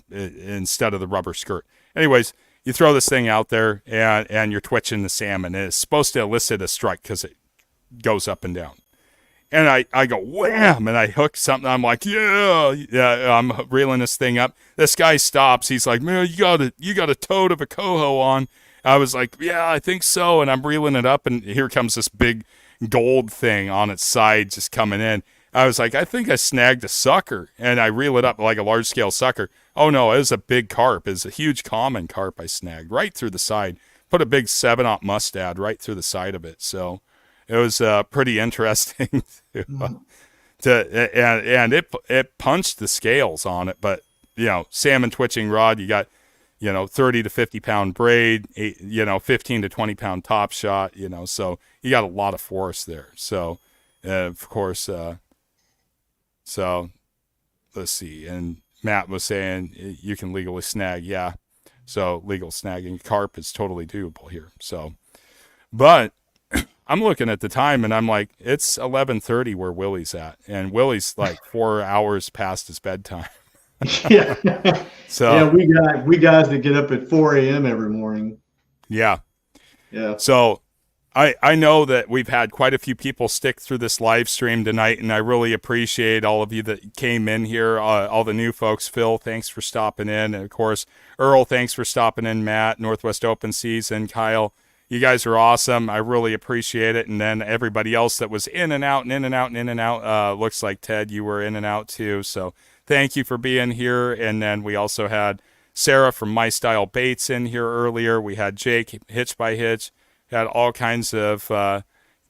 instead of the rubber skirt. Anyways, you throw this thing out there and you're twitching the salmon. And it's supposed to elicit a strike because it goes up and down. And I go, wham, and I hook something. I'm like, yeah, I'm reeling this thing up. This guy stops. He's like, man, you got a toad of a coho on. I was like, yeah, I think so. And I'm reeling it up, and here comes this big gold thing on its side just coming in. I was like, I think I snagged a sucker. And I reel it up like a large-scale sucker. Oh, no, it was a big carp. It was a huge common carp I snagged right through the side. Put a big 7/0 mustad right through the side of it. So it was pretty interesting and it punched the scales on it. But salmon twitching rod, you got 30 to 50 pound braid, 15 to 20 pound top shot. So you got a lot of force there. So of course, so let's see. And Matt was saying you can legally snag, yeah. So legal snagging carp is totally doable here. So, but I'm looking at the time and I'm like, it's 11:30 where Willie's at, and Willie's like 4 hours past his bedtime. Yeah. So yeah, we guys that get up at 4 a.m. every morning. yeah. Yeah. So I know that we've had quite a few people stick through this live stream tonight, and I really appreciate all of you that came in here, all the new folks. Phil, thanks for stopping in. And, of course, Earl, thanks for stopping in. Matt, Northwest Open Season, Kyle, you guys are awesome. I really appreciate it. And then everybody else that was in and out and in and out and in and out. Looks like, Ted, you were in and out too. So thank you for being here. And then we also had Sarah from My Style Baits in here earlier. We had Jake, Hitch by Hitch. Had all kinds of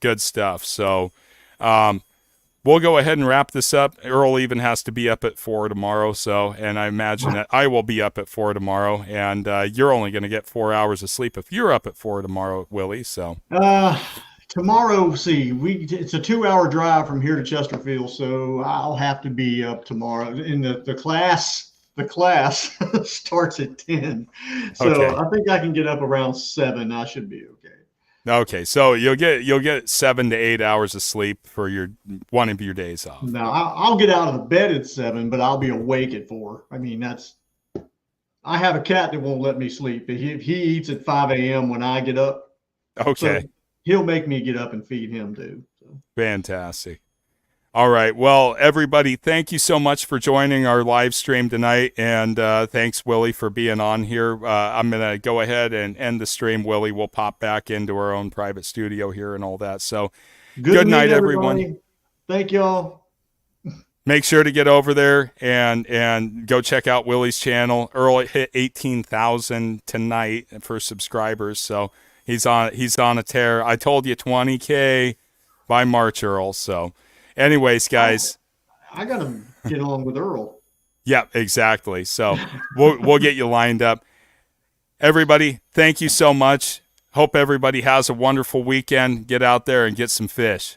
good stuff. So we'll go ahead and wrap this up. Earl even has to be up at 4 tomorrow. So, and I imagine that I will be up at 4 tomorrow. And you're only going to get 4 hours of sleep if you're up at 4 tomorrow, Willie. So tomorrow, see, it's a 2-hour drive from here to Chesterfield, so I'll have to be up tomorrow. In the class starts at 10. So okay. I think I can get up around 7. I should be okay. Okay, so you'll get 7 to 8 hours of sleep for one of your days off. No, I'll get out of the bed at 7, but I'll be awake at 4. I mean, I have a cat that won't let me sleep. He eats at 5 a.m. when I get up. Okay. So he'll make me get up and feed him too. So. Fantastic. All right. Well, everybody, thank you so much for joining our live stream tonight. And thanks, Willie, for being on here. I'm going to go ahead and end the stream. Willie will pop back into our own private studio here and all that. So good night, everyone. Thank y'all. Make sure to get over there and go check out Willie's channel. Earl hit 18,000 tonight for subscribers. So he's on a tear. I told you 20K by March, Earl. So anyways, guys, I gotta get on with Earl. Yeah, exactly. So we'll get you lined up. Everybody, thank you so much. Hope everybody has a wonderful weekend. Get out there and get some fish.